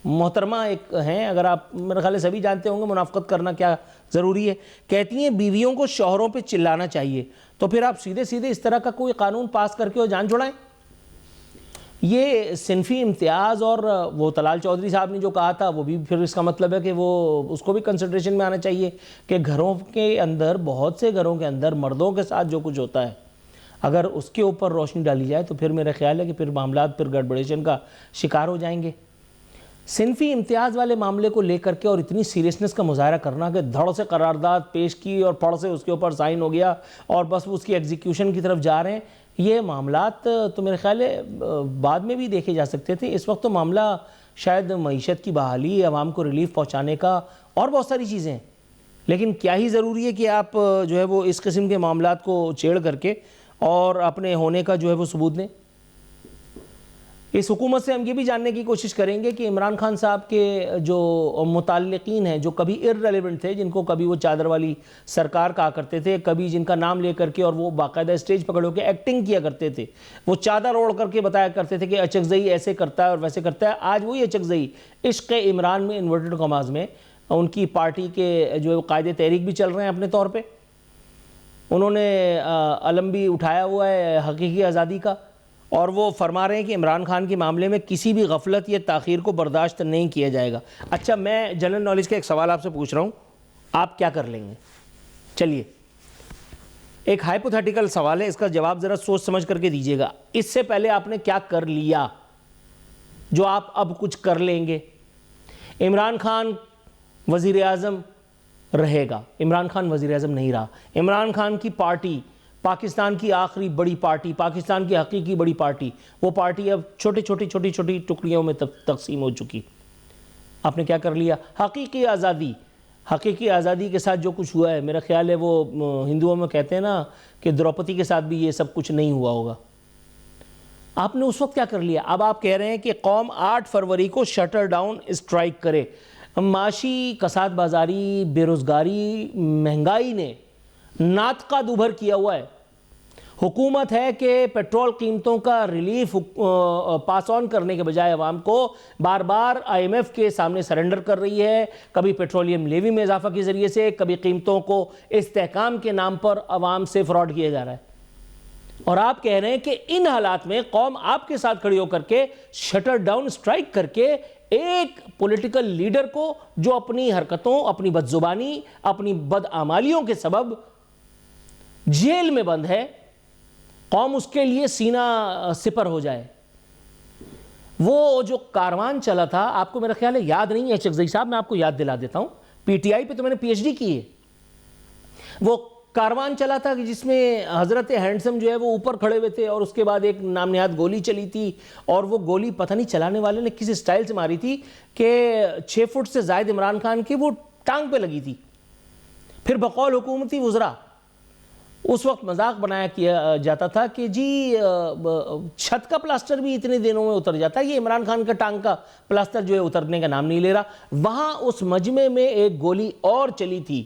محترمہ ایک ہیں، اگر آپ میرے خیال سبھی جانتے ہوں گے منافقت کرنا کیا ضروری ہے، کہتی ہیں بیویوں کو شوہروں پہ چلانا چاہیے، تو پھر آپ سیدھے سیدھے اس طرح کا کوئی قانون پاس کر کے جان چھڑائیں؟ یہ صنفی امتیاز، اور وہ طلال چودھری صاحب نے جو کہا تھا وہ بھی پھر اس کا مطلب ہے کہ وہ اس کو بھی کنسیڈریشن میں آنا چاہیے کہ گھروں کے اندر، بہت سے گھروں کے اندر مردوں کے ساتھ جو کچھ ہوتا ہے اگر اس کے اوپر روشنی ڈالی جائے تو پھر میرا خیال ہے کہ پھر معاملات پھر گڑبڑیشن کا شکار ہو جائیں گے۔ صنفی امتیاز والے معاملے کو لے کر کے اور اتنی سیریسنس کا مظاہرہ کرنا کہ دھڑ سے قرارداد پیش کی اور پھڑ سے اس کے اوپر سائن ہو گیا اور بس اس کی ایگزیکیوشن کی طرف جا رہے ہیں، یہ معاملات تو میرے خیال ہے بعد میں بھی دیکھے جا سکتے تھے. اس وقت تو معاملہ شاید معیشت کی بحالی, عوام کو ریلیف پہنچانے کا اور بہت ساری چیزیں ہیں, لیکن کیا ہی ضروری ہے کہ آپ جو ہے وہ اس قسم کے معاملات کو چھیڑ کر کے اور اپنے ہونے کا جو ہے وہ ثبوت دیں. اس حکومت سے ہم یہ بھی جاننے کی کوشش کریں گے کہ عمران خان صاحب کے جو متعلقین ہیں, جو کبھی ارریلیونٹ تھے, جن کو کبھی وہ چادر والی سرکار کہا کرتے تھے, کبھی جن کا نام لے کر کے اور وہ باقاعدہ اسٹیج پکڑ ہو کے ایکٹنگ کیا کرتے تھے, وہ چادر اوڑھ کر کے بتایا کرتے تھے کہ اچکزئی ایسے کرتا ہے اور ویسے کرتا ہے. آج وہی اچکزئی عشق عمران میں انورٹڈ کماز میں ان کی پارٹی کے جو قائد تحریک بھی چل رہے ہیں اپنے طور پہ, انہوں نے علم بھی اٹھایا ہوا ہے حقیقی آزادی کا, اور وہ فرما رہے ہیں کہ عمران خان کے معاملے میں کسی بھی غفلت یا تاخیر کو برداشت نہیں کیا جائے گا. اچھا, میں جنرل نالج کا ایک سوال آپ سے پوچھ رہا ہوں, آپ کیا کر لیں گے؟ چلیے, ایک ہائپوتھیٹیکل سوال ہے, اس کا جواب ذرا سوچ سمجھ کر کے دیجیے گا. اس سے پہلے آپ نے کیا کر لیا جو آپ اب کچھ کر لیں گے؟ عمران خان وزیر اعظم رہے گا, عمران خان وزیر اعظم نہیں رہا. عمران خان کی پارٹی پاکستان کی آخری بڑی پارٹی, پاکستان کی حقیقی بڑی پارٹی, وہ پارٹی اب چھوٹی چھوٹی ٹکڑیوں میں تقسیم ہو چکی. آپ نے کیا کر لیا؟ حقیقی آزادی کے ساتھ جو کچھ ہوا ہے, میرا خیال ہے وہ ہندوؤں میں کہتے ہیں نا کہ دروپدی کے ساتھ بھی یہ سب کچھ نہیں ہوا ہوگا. آپ نے اس وقت کیا کر لیا؟ اب آپ کہہ رہے ہیں کہ قوم 8 فروری کو شٹر ڈاؤن اسٹرائک کرے. معاشی کساد بازاری, بے روزگاری, مہنگائی نے ناطقہ دوبھر کیا ہوا ہے. حکومت ہے کہ پیٹرول قیمتوں کا ریلیف پاس آن کرنے کے بجائے عوام کو بار بار IMF کے سامنے سرنڈر کر رہی ہے, کبھی پیٹرولیم لیوی میں اضافہ کے ذریعے سے, کبھی قیمتوں کو استحکام کے نام پر عوام سے فراڈ کیا جا رہا ہے. اور آپ کہہ رہے ہیں کہ ان حالات میں قوم آپ کے ساتھ کھڑی ہو کر کے شٹر ڈاؤن اسٹرائک کر کے ایک پولیٹیکل لیڈر کو جو اپنی حرکتوں, اپنی بدزبانی, اپنی بدعمالیوں کے سبب جیل میں بند ہے, قوم اس کے لیے سینہ سپر ہو جائے. وہ جو کاروان چلا تھا, آپ کو میرا خیال ہے یاد نہیں ہے اچکزئی صاحب, میں آپ کو یاد دلا دیتا ہوں, PTI پہ تو میں نے PhD کی ہے. وہ کاروان چلا تھا کہ جس میں حضرت ہینڈسم جو ہے وہ اوپر کھڑے ہوئے تھے, اور اس کے بعد ایک نام نہاد گولی چلی تھی, اور وہ گولی پتہ نہیں چلانے والے نے کس اسٹائل سے ماری تھی کہ 6 فٹ سے زائد عمران خان کی وہ ٹانگ پہ لگی تھی. پھر بقول حکومتی وزراء اس وقت مذاق بنایا کیا جاتا تھا کہ جی چھت کا پلاسٹر بھی اتنے دنوں میں اتر جاتا ہے, یہ عمران خان کا ٹانگ کا پلاسٹر جو ہے اترنے کا نام نہیں لے رہا. وہاں اس مجمع میں ایک گولی اور چلی تھی,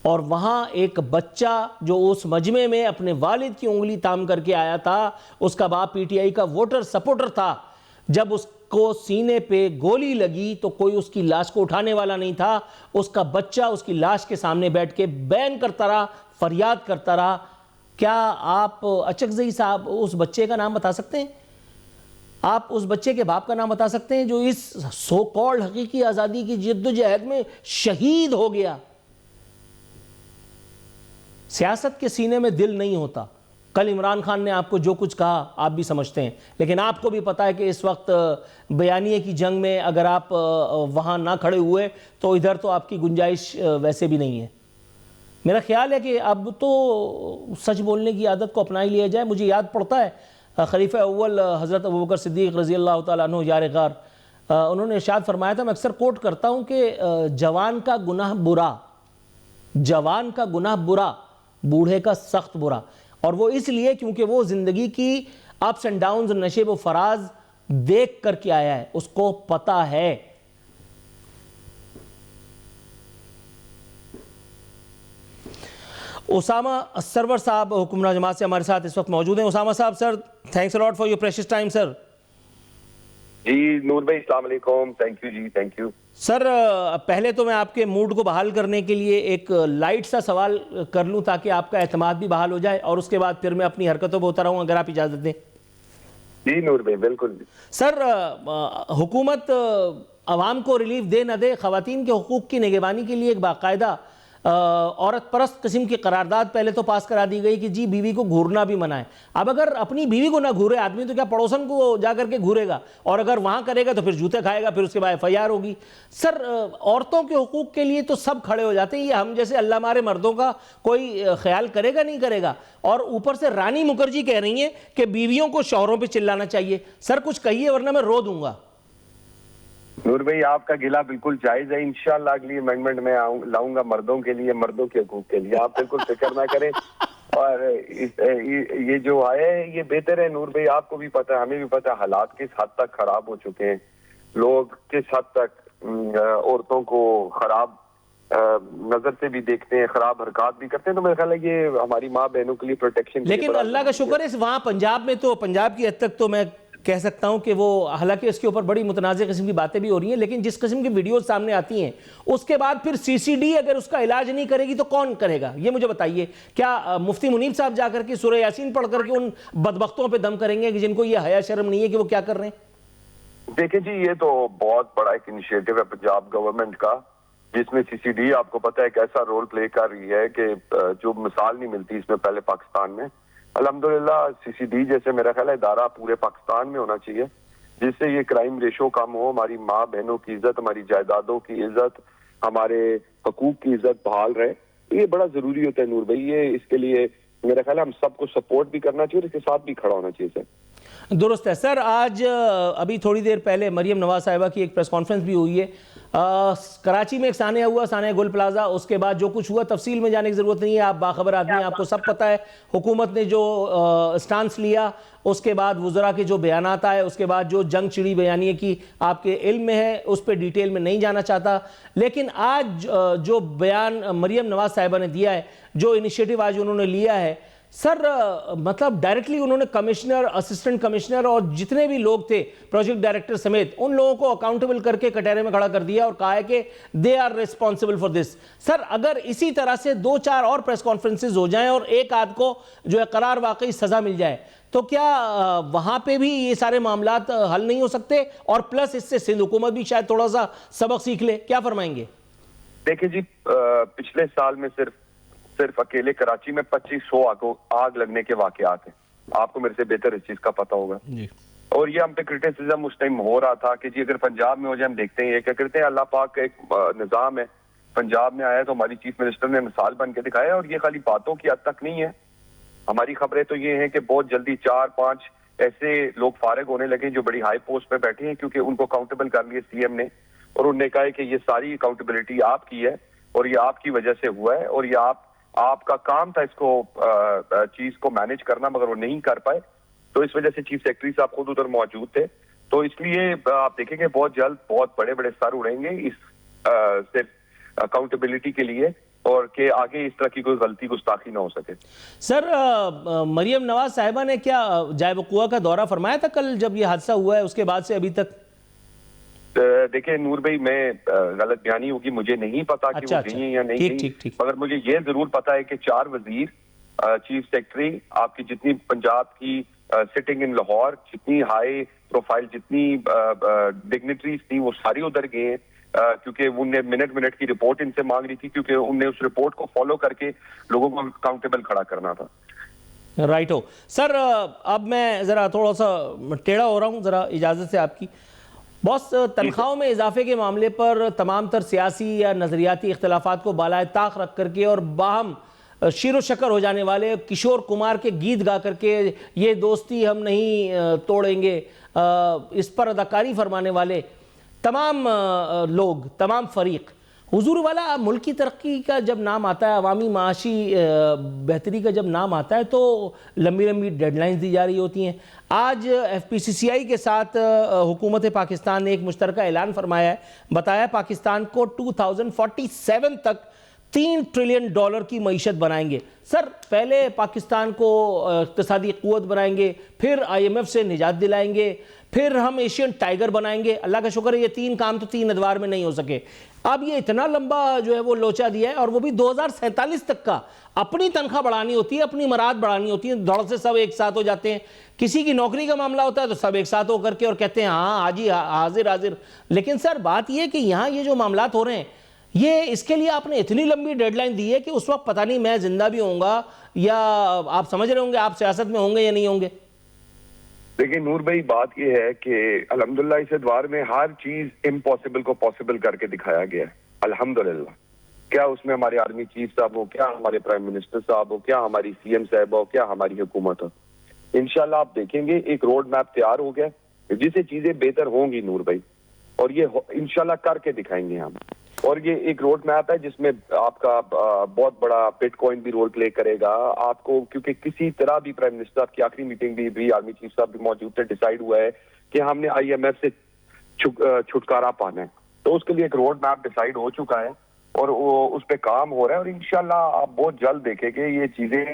اور وہاں ایک بچہ جو اس مجمع میں اپنے والد کی انگلی تام کر کے آیا تھا, اس کا باپ PTI کا ووٹر سپورٹر تھا, جب اس کو سینے پہ گولی لگی تو کوئی اس کی لاش کو اٹھانے والا نہیں تھا. اس کا بچہ اس کی لاش کے سامنے بیٹھ کے بین کرتا رہا, فریاد کرتا رہا. کیا آپ اچکزئی صاحب اس بچے کا نام بتا سکتے ہیں؟ آپ اس بچے کے باپ کا نام بتا سکتے ہیں جو اس سو کالڈ حقیقی آزادی کی جد و جہد میں شہید ہو گیا؟ سیاست کے سینے میں دل نہیں ہوتا. کل عمران خان نے آپ کو جو کچھ کہا آپ بھی سمجھتے ہیں, لیکن آپ کو بھی پتا ہے کہ اس وقت بیانیے کی جنگ میں اگر آپ وہاں نہ کھڑے ہوئے تو ادھر تو آپ کی گنجائش ویسے بھی نہیں ہے. میرا خیال ہے کہ اب تو سچ بولنے کی عادت کو اپنا ہی لیا جائے. مجھے یاد پڑتا ہے خلیفہ اول حضرت ابوبکر صدیق رضی اللہ تعالیٰ عنہ یار غار, انہوں نے ارشاد فرمایا تھا, میں اکثر کوٹ کرتا ہوں کہ جوان کا گناہ برا, بوڑھے کا سخت برا. اور وہ اس لیے کیونکہ وہ زندگی کی اپس اینڈ ڈاؤنز, نشیب و فراز دیکھ کر کے آیا ہے, اس کو پتا ہے. اسامہ سرور صاحب حکمراں جماعت سے ہمارے ساتھ اس وقت موجود ہیں. اسامہ صاحب sir, thanks a lot for your precious time sir. جی نور بھائی السلام علیکم, تھینک یو جی, تھینک یو سر. پہلے تو میں آپ کے موڈ کو بحال کرنے کے لیے ایک لائٹ سا سوال کر لوں تاکہ آپ کا اعتماد بھی بحال ہو جائے, اور اس کے بعد پھر میں اپنی حرکتوں پہ اتر آؤں اگر آپ اجازت دیں. جی نور بھائی بالکل. سر, حکومت عوام کو ریلیف دے نہ دے, خواتین کے حقوق کی نگہبانی کے لیے ایک باقاعدہ عورت پرست قسم کی قرارداد پہلے تو پاس کرا دی گئی کہ جی بیوی کو گھورنا بھی منع ہے. اب اگر اپنی بیوی کو نہ گھورے آدمی تو کیا پڑوسن کو جا کر کے گھورے گا, اور اگر وہاں کرے گا تو پھر جوتے کھائے گا, پھر اس کے بعد FIR ہوگی. سر عورتوں کے حقوق کے لیے تو سب کھڑے ہو جاتے ہیں, یہ ہم جیسے اللہ مارے مردوں کا کوئی خیال کرے گا نہیں کرے گا. اور اوپر سے رانی مکھرجی کہہ رہی ہیں کہ بیویوں کو شوہروں پہ چلانا چاہیے. سر کچھ کہیے ورنہ میں رو دوں گا. نور بھائی آپ کا گلہ بالکل جائز ہے, انشاءاللہ اگلی امینڈمنٹ میں لاؤں گا مردوں کے لیے, مردوں کے حقوق کے لیے, آپ بالکل فکر نہ کریں. اور یہ جو آیا ہے یہ بہتر ہے. نور بھائی آپ کو بھی پتہ ہے, ہمیں بھی پتہ ہے حالات کس حد تک خراب ہو چکے ہیں, لوگ کس حد تک عورتوں کو خراب نظر سے بھی دیکھتے ہیں, خراب حرکات بھی کرتے ہیں. تو میرا خیال ہے یہ ہماری ماں بہنوں کے لیے پروٹیکشن. لیکن اللہ کا شکر ہے وہاں پنجاب میں تو, پنجاب کی حد تک تو میں کہہ سکتا ہوں کہ وہ, حالانکہ اس کے اوپر بڑی متنازع قسم کی باتیں بھی ہو رہی ہیں, لیکن جس قسم کی ویڈیوز سامنے آتی ہیں اس کے بعد پھر CCD اگر اس کا علاج نہیں کرے گی تو کون کرے گا, یہ مجھے بتائیے. کیا مفتی منیب صاحب جا کر کے سورہ یاسین پڑھ کر کے ان بدبختوں پہ دم کریں گے کہ جن کو یہ حیا شرم نہیں ہے کہ وہ کیا کر رہے ہیں؟ دیکھیں جی یہ تو بہت بڑا ایک انیشیٹو ہے پنجاب گورنمنٹ کا, جس میں CCD آپ کو پتہ ہے ایک ایسا رول پلے کر رہی ہے کہ جو مثال نہیں ملتی اس میں پہلے پاکستان میں. الحمدللہ CCD جیسے میرا خیال ہے ادارہ پورے پاکستان میں ہونا چاہیے, جس سے یہ کرائم ریشو کم ہو, ہماری ماں بہنوں کی عزت, ہماری جائیدادوں کی عزت, ہمارے حقوق کی عزت بحال رہے. یہ بڑا ضروری ہوتا ہے نور بھائی. یہ اس کے لیے میرا خیال ہے ہم سب کو سپورٹ بھی کرنا چاہیے اور اس کے ساتھ بھی کھڑا ہونا چاہیے. سر درست ہے. سر آج ابھی تھوڑی دیر پہلے مریم نواز صاحبہ کی ایک پریس کانفرنس بھی ہوئی ہے. کراچی میں ایک سانحہ ہوا, سانحہ گل پلازا. اس کے بعد جو کچھ ہوا تفصیل میں جانے کی ضرورت نہیں ہے, آپ باخبر آدمی ہیں, آپ کو سب پتہ ہے. حکومت نے جو سٹانس لیا, اس کے بعد وزراء کے جو بیانات آئے, اس کے بعد جو جنگ چڑی بیانیے کی آپ کے علم میں ہے, اس پہ ڈیٹیل میں نہیں جانا چاہتا. لیکن آج جو بیان مریم نواز صاحبہ نے دیا ہے, جو انیشیٹو آج انہوں نے لیا ہے, سر مطلب ڈائریکٹلی انہوں نے کمشنر, اسسٹنٹ کمشنر اور جتنے بھی لوگ تھے پروجیکٹ ڈائریکٹر سمیت ان لوگوں کو اکاؤنٹیبل کر کے کٹہرے میں کھڑا کر دیا اور کہا ہے کہ they are responsible for this. Sir اگر اسی طرح سے 2-4 اور پریس کانفرنسز ہو جائیں اور ایک آدھ کو جو ہے قرار واقعی سزا مل جائے, تو کیا وہاں پہ بھی یہ سارے معاملات حل نہیں ہو سکتے؟ اور پلس اس سے سندھ حکومت بھی شاید تھوڑا سا سبق سیکھ لے. کیا فرمائیں گے؟ دیکھیں جی پچھلے سال میں صرف اکیلے کراچی میں 2500 آگ لگنے کے واقعات ہیں. آپ کو میرے سے بہتر اس چیز کا پتہ ہوگا. اور یہ ہم پہ کرٹیسزم اس ٹائم ہو رہا تھا کہ جی اگر پنجاب میں ہو جائے, ہم دیکھتے ہیں یہ کیا کرتے ہیں. اللہ پاک کا ایک نظام ہے, پنجاب میں آیا تو ہماری چیف منسٹر نے مثال بن کے دکھایا. اور یہ خالی باتوں کی حد تک نہیں ہے, ہماری خبریں تو یہ ہیں کہ بہت جلدی 4-5 ایسے لوگ فارغ ہونے لگے جو بڑی ہائی پوسٹ پہ بیٹھے ہیں, کیونکہ ان کو اکاؤنٹیبل کر لیے CM نے, اور انہوں نے کہا کہ یہ ساری اکاؤنٹیبلٹی آپ کی ہے اور یہ آپ کی وجہ سے ہوا ہے, اور یہ آپ کا کام تھا اس کو چیز کو مینج کرنا, مگر وہ نہیں کر پائے. تو اس وجہ سے چیف سیکرٹری صاحب خود ادھر موجود تھے. تو اس لیے آپ دیکھیں گے بہت جلد بہت بڑے بڑے سر اڑیں گے اس صرف اکاؤنٹیبلٹی کے لیے, اور کہ آگے اس طرح کی کوئی غلطی گستاخی نہ ہو سکے. سر مریم نواز صاحبہ نے کیا جائے وقوع کا دورہ فرمایا تھا کل جب یہ حادثہ ہوا ہے, اس کے بعد سے ابھی تک؟ دیکھیں نور بھائی, میں غلط بیانی ہوگی, مجھے نہیں پتا کہ وہ گئی ہیں یا نہیں گئی, مگر مجھے یہ ضرور پتا ہے کہ 4 وزیر, چیف سیکرٹری, آپ کی جتنی پنجاب کی سٹنگ ان لاہور, جتنی ہائی پروفائل جتنی ڈگنیٹریز تھیں, وہ ساری ادھر گئے ہیں, کیونکہ انہوں نے منٹ کی رپورٹ ان سے مانگ رہی تھی, کیونکہ انہوں نے اس رپورٹ کو فالو کر کے لوگوں کو اکاؤنٹیبل کھڑا کرنا تھا. رائٹ ہو. سر اب میں ذرا تھوڑا سا ٹیڑھا ہو رہا ہوں, ذرا اجازت سے آپ کی. باس, تنخواہوں میں اضافے کے معاملے پر تمام تر سیاسی یا نظریاتی اختلافات کو بالائے طاق رکھ کر کے اور باہم شیر و شکر ہو جانے والے کشور کمار کے گیت گا کر کے یہ دوستی ہم نہیں توڑیں گے, اس پر اداکاری فرمانے والے تمام لوگ, تمام فریق, حضور والا ملکی ترقی کا جب نام آتا ہے, عوامی معاشی بہتری کا جب نام آتا ہے, تو لمبی ڈیڈ لائنز دی جا رہی ہوتی ہیں. آج FPCCI کے ساتھ حکومت پاکستان نے ایک مشترکہ اعلان فرمایا ہے, بتایا پاکستان کو 2047 تک $3 ٹریلین کی معیشت بنائیں گے. سر پہلے پاکستان کو اقتصادی قوت بنائیں گے, پھر IMF سے نجات دلائیں گے, پھر ہم ایشین ٹائیگر بنائیں گے. اللہ کا شکر ہے یہ 3 کام تو 3 ادوار میں نہیں ہو سکے. اب یہ اتنا لمبا جو ہے وہ لوچا دیا ہے, اور وہ بھی 2047 تک کا. اپنی تنخواہ بڑھانی ہوتی ہے, اپنی مراد بڑھانی ہوتی ہے, دھڑ سے سب ایک ساتھ ہو جاتے ہیں. کسی کی نوکری کا معاملہ ہوتا ہے تو سب ایک ساتھ ہو کر کے اور کہتے ہیں ہاں حاجی حاضر. لیکن سر بات یہ کہ یہاں یہ جو معاملات ہو رہے ہیں, یہ اس کے لیے آپ نے اتنی لمبی ڈیڈ لائن دی ہے کہ اس وقت پتہ نہیں میں زندہ بھی ہوں گا یا آپ سمجھ رہے ہوں گے آپ سیاست میں ہوں گے یا نہیں ہوں گے؟ دیکھیں نور بھائی، بات یہ ہے کہ الحمدللہ اس ادوار میں ہر چیز امپاسبل کو پاسبل کر کے دکھایا گیا ہے الحمدللہ. کیا اس میں ہمارے آرمی چیف صاحب ہو، کیا ہمارے پرائم منسٹر صاحب ہو، کیا ہماری سی ایم صاحب ہو، کیا ہماری حکومت ہو، انشاءاللہ آپ دیکھیں گے ایک روڈ میپ تیار ہو گیا جس سے چیزیں بہتر ہوں گی نور بھائی، اور یہ انشاءاللہ کر کے دکھائیں گے ہم. اور یہ ایک روڈ میپ ہے جس میں آپ کا بہت بڑا بٹ کوائن بھی رول پلے کرے گا آپ کو، کیونکہ کسی طرح بھی پرائم منسٹر صاحب کی آخری میٹنگ بھی آرمی چیف صاحب بھی موجود تھے، ڈیسائیڈ ہوا ہے کہ ہم نے آئی ایم ایف سے چھٹکارا پانا ہے. تو اس کے لیے ایک روڈ میپ ڈیسائیڈ ہو چکا ہے اور وہ اس پہ کام ہو رہا ہے، اور انشاءاللہ آپ بہت جلد دیکھیں گے یہ چیزیں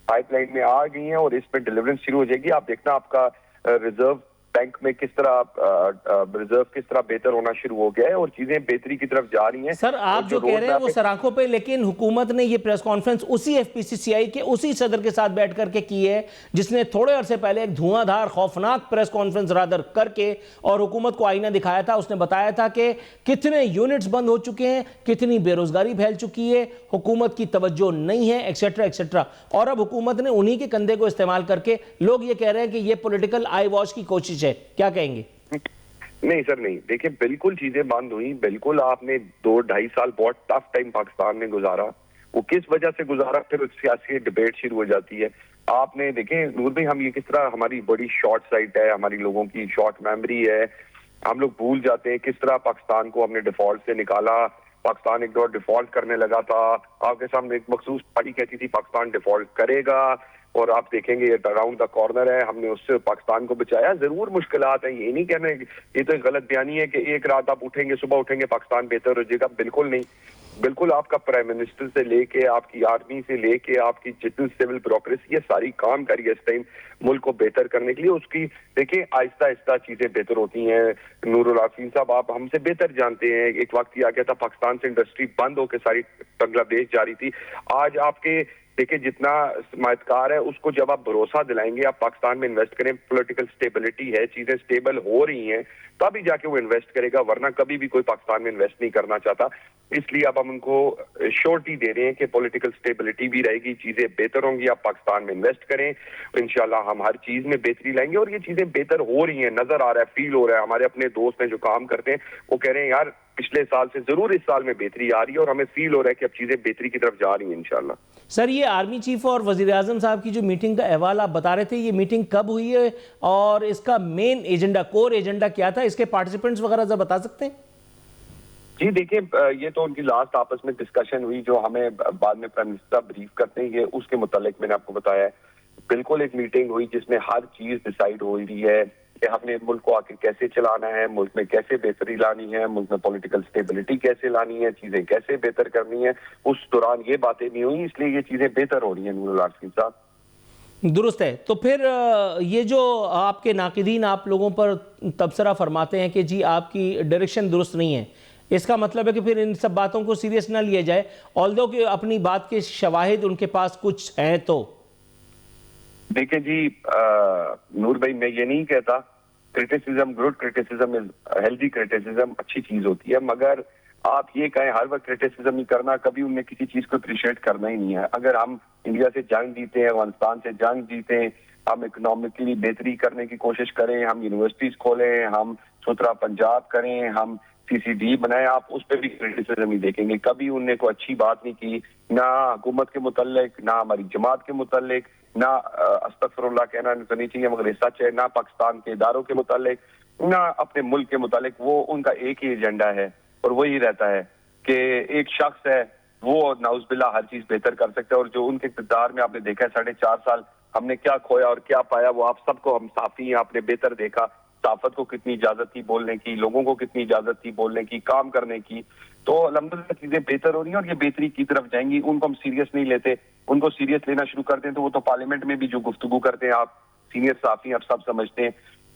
پائپ لائن میں آ گئی ہیں اور اس پہ ڈیلیورنس شروع ہو جائے گی. آپ دیکھنا آپ کا ریزرو بینک میں کس طرح ریزرو کس طرح بہتر ہونا شروع ہو گیا ہے اور چیزیں بہتری کی طرف جا رہی ہیں. سر آپ جو کہہ رہے ہیں وہ سراخوں پہ، لیکن حکومت نے یہ پریس کانفرنس اسی ایف پی سی سی آئی کے اسی صدر کے ساتھ بیٹھ کر کے کی ہے جس نے تھوڑے عرصے پہلے ایک دھواں دھار خوفناک پریس کانفرنس رادر کر کے اور حکومت کو آئینہ دکھایا تھا. اس نے بتایا تھا کہ کتنے یونٹس بند ہو چکے ہیں، کتنی بے روزگاری پھیل چکی ہے، حکومت کی توجہ نہیں ہے، ایکسیٹرا ایکسیٹرا. اور اب حکومت نے انہی کے کندھے کو استعمال کر کے، لوگ یہ کہہ رہے ہیں کہ یہ پولیٹیکل آئی واش کی کوشش ہے. کیا کہیں گے؟ نہیں سر نہیں، دیکھیں بالکل چیزیں بند ہوئی. بالکل آپ نے 2-2.5 سال بہت ٹف ٹائم پاکستان میں گزارا. وہ کس وجہ سے گزارا، پھر سیاسی ڈیبیٹ شروع ہو جاتی ہے. آپ نے دیکھیں نور بھائی، ہم یہ کس طرح، ہماری بڑی شارٹ سائٹ ہے، ہماری لوگوں کی شارٹ میموری ہے. ہم لوگ بھول جاتے ہیں کس طرح پاکستان کو ہم نے ڈیفالٹ سے نکالا. پاکستان ایک دور ڈیفالٹ کرنے لگا تھا. آپ کے سامنے ایک مخصوص پارٹی کہتی تھی پاکستان ڈیفالٹ کرے گا، اور آپ دیکھیں گے یہ اراؤنڈ دا کارنر ہے. ہم نے اس سے پاکستان کو بچایا. ضرور مشکلات ہیں، یہ نہیں کہنا، یہ تو ایک غلط بیانی ہے کہ ایک رات آپ اٹھیں گے، صبح اٹھیں گے پاکستان بہتر ہو جائے گا. بالکل نہیں. بالکل آپ کا پرائم منسٹر سے لے کے آپ کی آرمی سے لے کے آپ کی جتنی سول بیوروکریسی، یہ ساری کام کری ہے اس ٹائم ملک کو بہتر کرنے کے لیے. اس کی دیکھیں آہستہ آہستہ چیزیں بہتر ہوتی ہیں. نور العافین صاحب آپ ہم سے بہتر جانتے ہیں، ایک وقت یہ آ گیا تھا پاکستان سے انڈسٹری بند ہو کے ساری بنگلہ دیش جا رہی تھی. آج آپ کے دیکھیں جتنا سرمایہ کار ہے اس کو جب آپ بھروسہ دلائیں گے، آپ پاکستان میں انویسٹ کریں، پولیٹیکل سٹیبلٹی ہے، چیزیں سٹیبل ہو رہی ہیں، تبھی جا کے وہ انویسٹ کرے گا، ورنہ کبھی بھی کوئی پاکستان میں انویسٹ نہیں کرنا چاہتا. اس لیے اب ہم ان کو شورٹی دے رہے ہیں کہ پولیٹیکل سٹیبلٹی بھی رہے گی، چیزیں بہتر ہوں گی، آپ پاکستان میں انویسٹ کریں، انشاءاللہ ہم ہر چیز میں بہتری لائیں گے. اور یہ چیزیں بہتر ہو رہی ہیں، نظر آ رہا ہے، فیل ہو رہا ہے. ہمارے اپنے دوست ہیں جو کام کرتے ہیں وہ کہہ رہے ہیں یار پچھلے سال سے ضرور اس سال میں بہتری آ رہی ہے، اور ہمیں فیل ہو رہا ہے کہ اب چیزیں بہتری کی طرف جا رہی ہیں انشاءاللہ. سر یہ آرمی چیف اور وزیر اعظم صاحب کی جو میٹنگ کا احوال آپ بتا رہے تھے، یہ میٹنگ کب ہوئی ہے اور اس کا مین ایجنڈا، کور ایجنڈا کیا تھا؟ اس کے پارٹیسپینٹس وغیرہ ذرا بتا سکتے ہیں؟ جی دیکھیں یہ تو ان کی لاسٹ آپس میں ڈسکشن ہوئی جو ہمیں بعد میں پرائم منسٹر بریف کرتے ہیں، یہ اس کے متعلق میں نے آپ کو بتایا ہے. بالکل ایک میٹنگ ہوئی جس میں ہر چیز ڈیسائیڈ ہو رہی ہے کہ ہم نے ملک کو آگے کیسے چلانا ہے، ملک میں کیسے بہتری لانی ہے، ملک میں پولیٹیکل سٹیبلٹی کیسے لانی ہے، چیزیں کیسے بہتر کرنی ہے. اس دوران یہ باتیں نہیں ہوئی، اس لیے یہ چیزیں بہتر ہو رہی ہیں. نور العافین صاحب درست ہے. تو پھر یہ جو آپ کے ناقدین آپ لوگوں پر تبصرہ فرماتے ہیں کہ جی آپ کی ڈائریکشن درست نہیں ہے، اس کا مطلب ہے کہ پھر ان سب باتوں کو سیریس نہ لیا جائے، آلدو کہ اپنی بات کے شواہد ان کے پاس کچھ ہیں تو؟ دیکھیں جی نور بھائی، میں یہ نہیں کہتا criticism, good criticism is healthy criticism, اچھی چیز ہوتی ہے، مگر آپ یہ کہیں ہر وقت کرٹیسزم ہی کرنا، کبھی ان نے کسی چیز کو اپریشیٹ کرنا ہی نہیں ہے. اگر ہم انڈیا سے جنگ جیتے ہیں، افغانستان سے جنگ جیتے ہیں، ہم اکنامکلی بہتری کرنے کی کوشش کریں، ہم یونیورسٹیز کھولیں، ہم ستھرا پنجاب کریں، ہم CCD بنائیں، آپ اس پہ بھی کرٹیسزم ہی دیکھیں گے. کبھی ان نے کوئی اچھی بات نہیں کی، نہ حکومت کے متعلق، نہ ہماری جماعت کے متعلق، نہ استغفر اللہ کہنا تو نہیں چاہیے مگر یہ سچ ہے، نہ پاکستان کے اداروں کے متعلق، نہ اپنے ملک کے متعلق. وہ ان کا ایک ہی ایجنڈا ہے اور وہی رہتا ہے کہ ایک شخص ہے وہ نعوذ باللہ ہر چیز بہتر کر سکتا ہے. اور جو ان کے اقتدار میں آپ نے دیکھا ہے 4.5 سال ہم نے کیا کھویا اور کیا پایا، وہ آپ سب کو ہم صافی ہیں. آپ نے بہتر دیکھا صحافت کو کتنی اجازت تھی بولنے کی، لوگوں کو کتنی اجازت تھی بولنے کی، کام کرنے کی. تو الحمدللہ چیزیں بہتر ہو رہی ہیں اور یہ بہتری کی طرف جائیں گی. ان کو ہم سیریس نہیں لیتے، ان کو سیریس لینا شروع کر دیں تو وہ تو پارلیمنٹ میں بھی جو گفتگو کرتے ہیں، آپ سینئر صحافی آپ سب سمجھتے ہیں،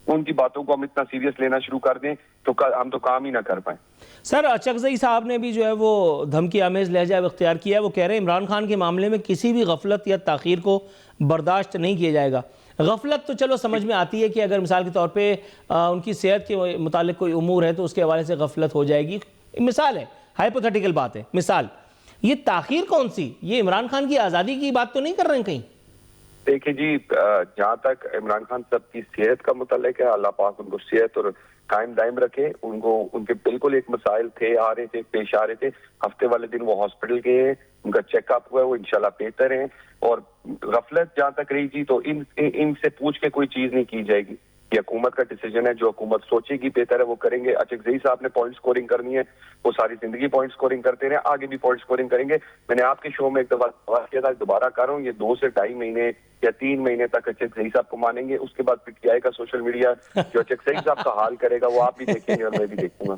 ان کی باتوں کو ہم اتنا سیریس لینا شروع کر دیں تو ہم تو کام ہی نہ کر پائیں. سر اچکزئی صاحب نے بھی جو ہے وہ دھمکی آمیز لہجہ اختیار کیا ہے. وہ کہہ رہے ہیں عمران خان کے معاملے میں کسی بھی غفلت یا تاخیر کو برداشت نہیں کیا جائے گا. غفلت تو چلو سمجھ میں آتی ہے کہ اگر مثال کے طور پہ ان کی صحت کے متعلق کوئی امور ہے تو اس کے حوالے سے غفلت ہو جائے گی، مثال ہے. ہائپوتھیٹیکل بات ہے، مثال یہ تاخیر کون سی؟ یہ عمران خان کی آزادی کی بات تو نہیں کر رہے ہیں کہیں؟ دیکھیں جی، جہاں تک عمران خان صاحب کی صحت کا متعلق ہے، اللہ پاک ان کو صحت اور قائم دائم رکھے. ان کے بالکل ایک مسائل تھے، آ رہے تھے، پیش آ رہے تھے. ہفتے والے دن وہ ہاسپٹل گئے ہیں، ان کا چیک اپ ہوا ہے، وہ انشاءاللہ بہتر ہیں. اور غفلت جہاں تک رہی جی تو ان سے پوچھ کے کوئی چیز نہیں کی جائے گی. یہ حکومت کا ڈیسیجن ہے، جو حکومت سوچے گی بہتر ہے وہ کریں گے. اچکزئی صاحب نے پوائنٹ سکورنگ کرنی ہے، وہ ساری زندگی پوائنٹ سکورنگ کرتے رہے، آگے بھی پوائنٹ سکورنگ کریں گے. میں نے آپ کے شو میں ایک دفعہ کیا تھا، دوبارہ کر رہا ہوں، یہ 2 سے 2.5 مہینے یا 3 مہینے تک اچکزئی صاحب کو مانیں گے. اس کے بعد پی ٹی آئی کا سوشل میڈیا جو اچکزئی صاحب کا حال کرے گا وہ آپ بھی دیکھیں گے اور میں بھی دیکھوں گا.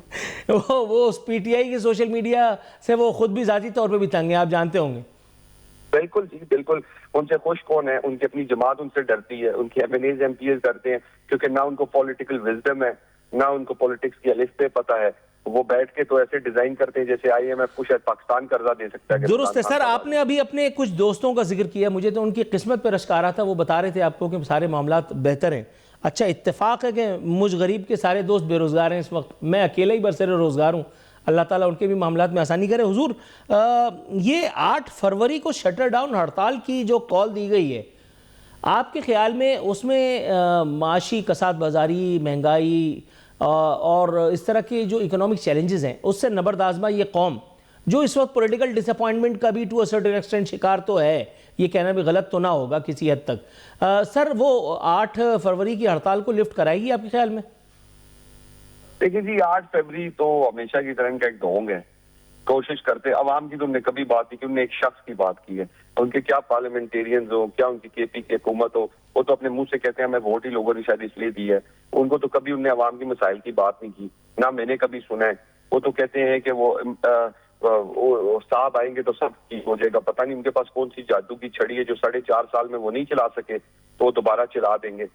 وہ پی ٹی آئی کے سوشل میڈیا سے وہ خود بھی ذاتی طور پہ بھی تنگ ہیں، آپ جانتے ہوں گے. بالکل جی بالکل. ان سے خوش کون ہے؟ ان کی اپنی جماعت ان سے ڈرتی ہے، ان کے M N As M P As ڈرتے ہیں، کیونکہ نہ ان کو پولیٹیکل وزڈم ہے، نہ ان کو پولیٹکس کی الف پہ پتہ ہے. وہ بیٹھ کے تو ایسے ڈیزائن کرتے ہیں جیسے آئی ایم ایف کو شاید پاکستان قرضہ دے سکتا ہے. درست ہے سر. آپ نے ابھی اپنے کچھ دوستوں کا ذکر کیا، مجھے تو ان کی قسمت پہ رشک آ رہا تھا. وہ بتا رہے تھے آپ کو کہ سارے معاملات بہتر ہیں. اچھا اتفاق ہے کہ مجھ غریب کے سارے دوست بے روزگار ہیں اس وقت، میں اکیلا ہی برسر روزگار ہوں. اللہ تعالیٰ ان کے بھی معاملات میں آسانی کرے. حضور یہ 8 فروری کو شٹر ڈاؤن ہڑتال کی جو کال دی گئی ہے، آپ کے خیال میں اس میں معاشی کساد بازاری، مہنگائی اور اس طرح کے جو اکنامک چیلنجز ہیں اس سے نبردآزمہ یہ قوم جو اس وقت پولیٹیکل ڈس اپوائنٹمنٹ کا بھی ٹو اے سرٹن ایکسٹینٹ شکار تو ہے، یہ کہنا بھی غلط تو نہ ہوگا کسی حد تک، سر وہ 8 فروری کی ہڑتال کو لفٹ کرائے گی آپ کے خیال میں؟ دیکھیں جی 8 فروری تو ہمیشہ کی طرح ان کا ایک ڈھونگ ہے. کوشش کرتے عوام کی تو انہوں نے کبھی بات نہیں کی، انہوں نے ایک شخص کی بات کی ہے. ان کے کیا پارلیمنٹیرینز ہو، کیا ان کی کے پی کی حکومت ہو، وہ تو اپنے منہ سے کہتے ہیں ہمیں ووٹ ہی لوگوں نے شاید اس لیے دی ہے. ان کو تو کبھی انہوں نے عوام کی مسائل کی بات نہیں کی، نہ میں نے کبھی سنا ہے. وہ تو کہتے ہیں کہ وہ صاحب آئیں گے تو سب ٹھیک ہو جائے گا. پتہ نہیں ان کے پاس کون سی جادو کی چھڑی ہے جو 4.5 سال میں وہ نہیں چلا سکے تو وہ دوبارہ چلا دیں گے.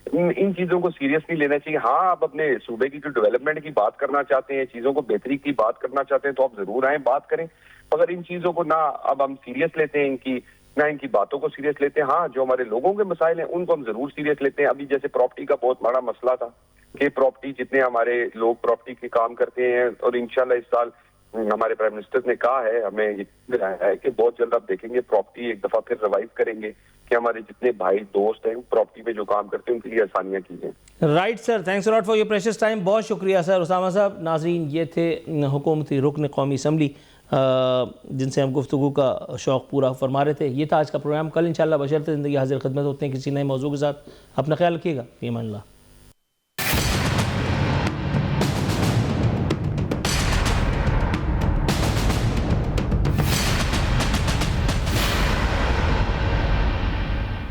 ان چیزوں کو سیریس نہیں لینا چاہیے. ہاں آپ اپنے صوبے کی جو ڈیولپمنٹ کی بات کرنا چاہتے ہیں، چیزوں کو بہتری کی بات کرنا چاہتے ہیں تو آپ ضرور آئیں، بات کریں. اگر ان چیزوں کو نہ اب ہم سیریس لیتے ہیں، نہ ان کی باتوں کو سیریس لیتے ہیں. ہاں جو ہمارے لوگوں کے مسائل ہیں ان کو ہم ضرور سیریس لیتے ہیں. ابھی جیسے پراپرٹی کا بہت بڑا مسئلہ تھا کہ پراپرٹی جتنے ہمارے لوگ پراپرٹی کے کام کرتے ہیں، اور انشاءاللہ اس سال ہمارے پرائم منسٹر نے کہا ہے، ہمیں یہ ہے کہ بہت جلد آپ دیکھیں گے پراپرٹی ایک دفعہ پھر ریوائیو کریں گے کہ ہمارے جتنے بھائی دوست ہیں پراپرٹی میں جو کام کرتے ہیں ان کے لیے آسانیاں کی جائیں. Right sir, thanks a lot for your precious time. بہت شکریہ سر اسامہ صاحب. ناظرین یہ تھے حکومتی رکن قومی اسمبلی جن سے ہم گفتگو کا شوق پورا فرما رہے تھے. یہ تھا آج کا پروگرام. کل انشاءاللہ بشرط زندگی حاضر خدمت ہوتے ہیں کسی نئے موضوع کے ساتھ. اپنا خیال رکھیے گا. فی امان اللہ.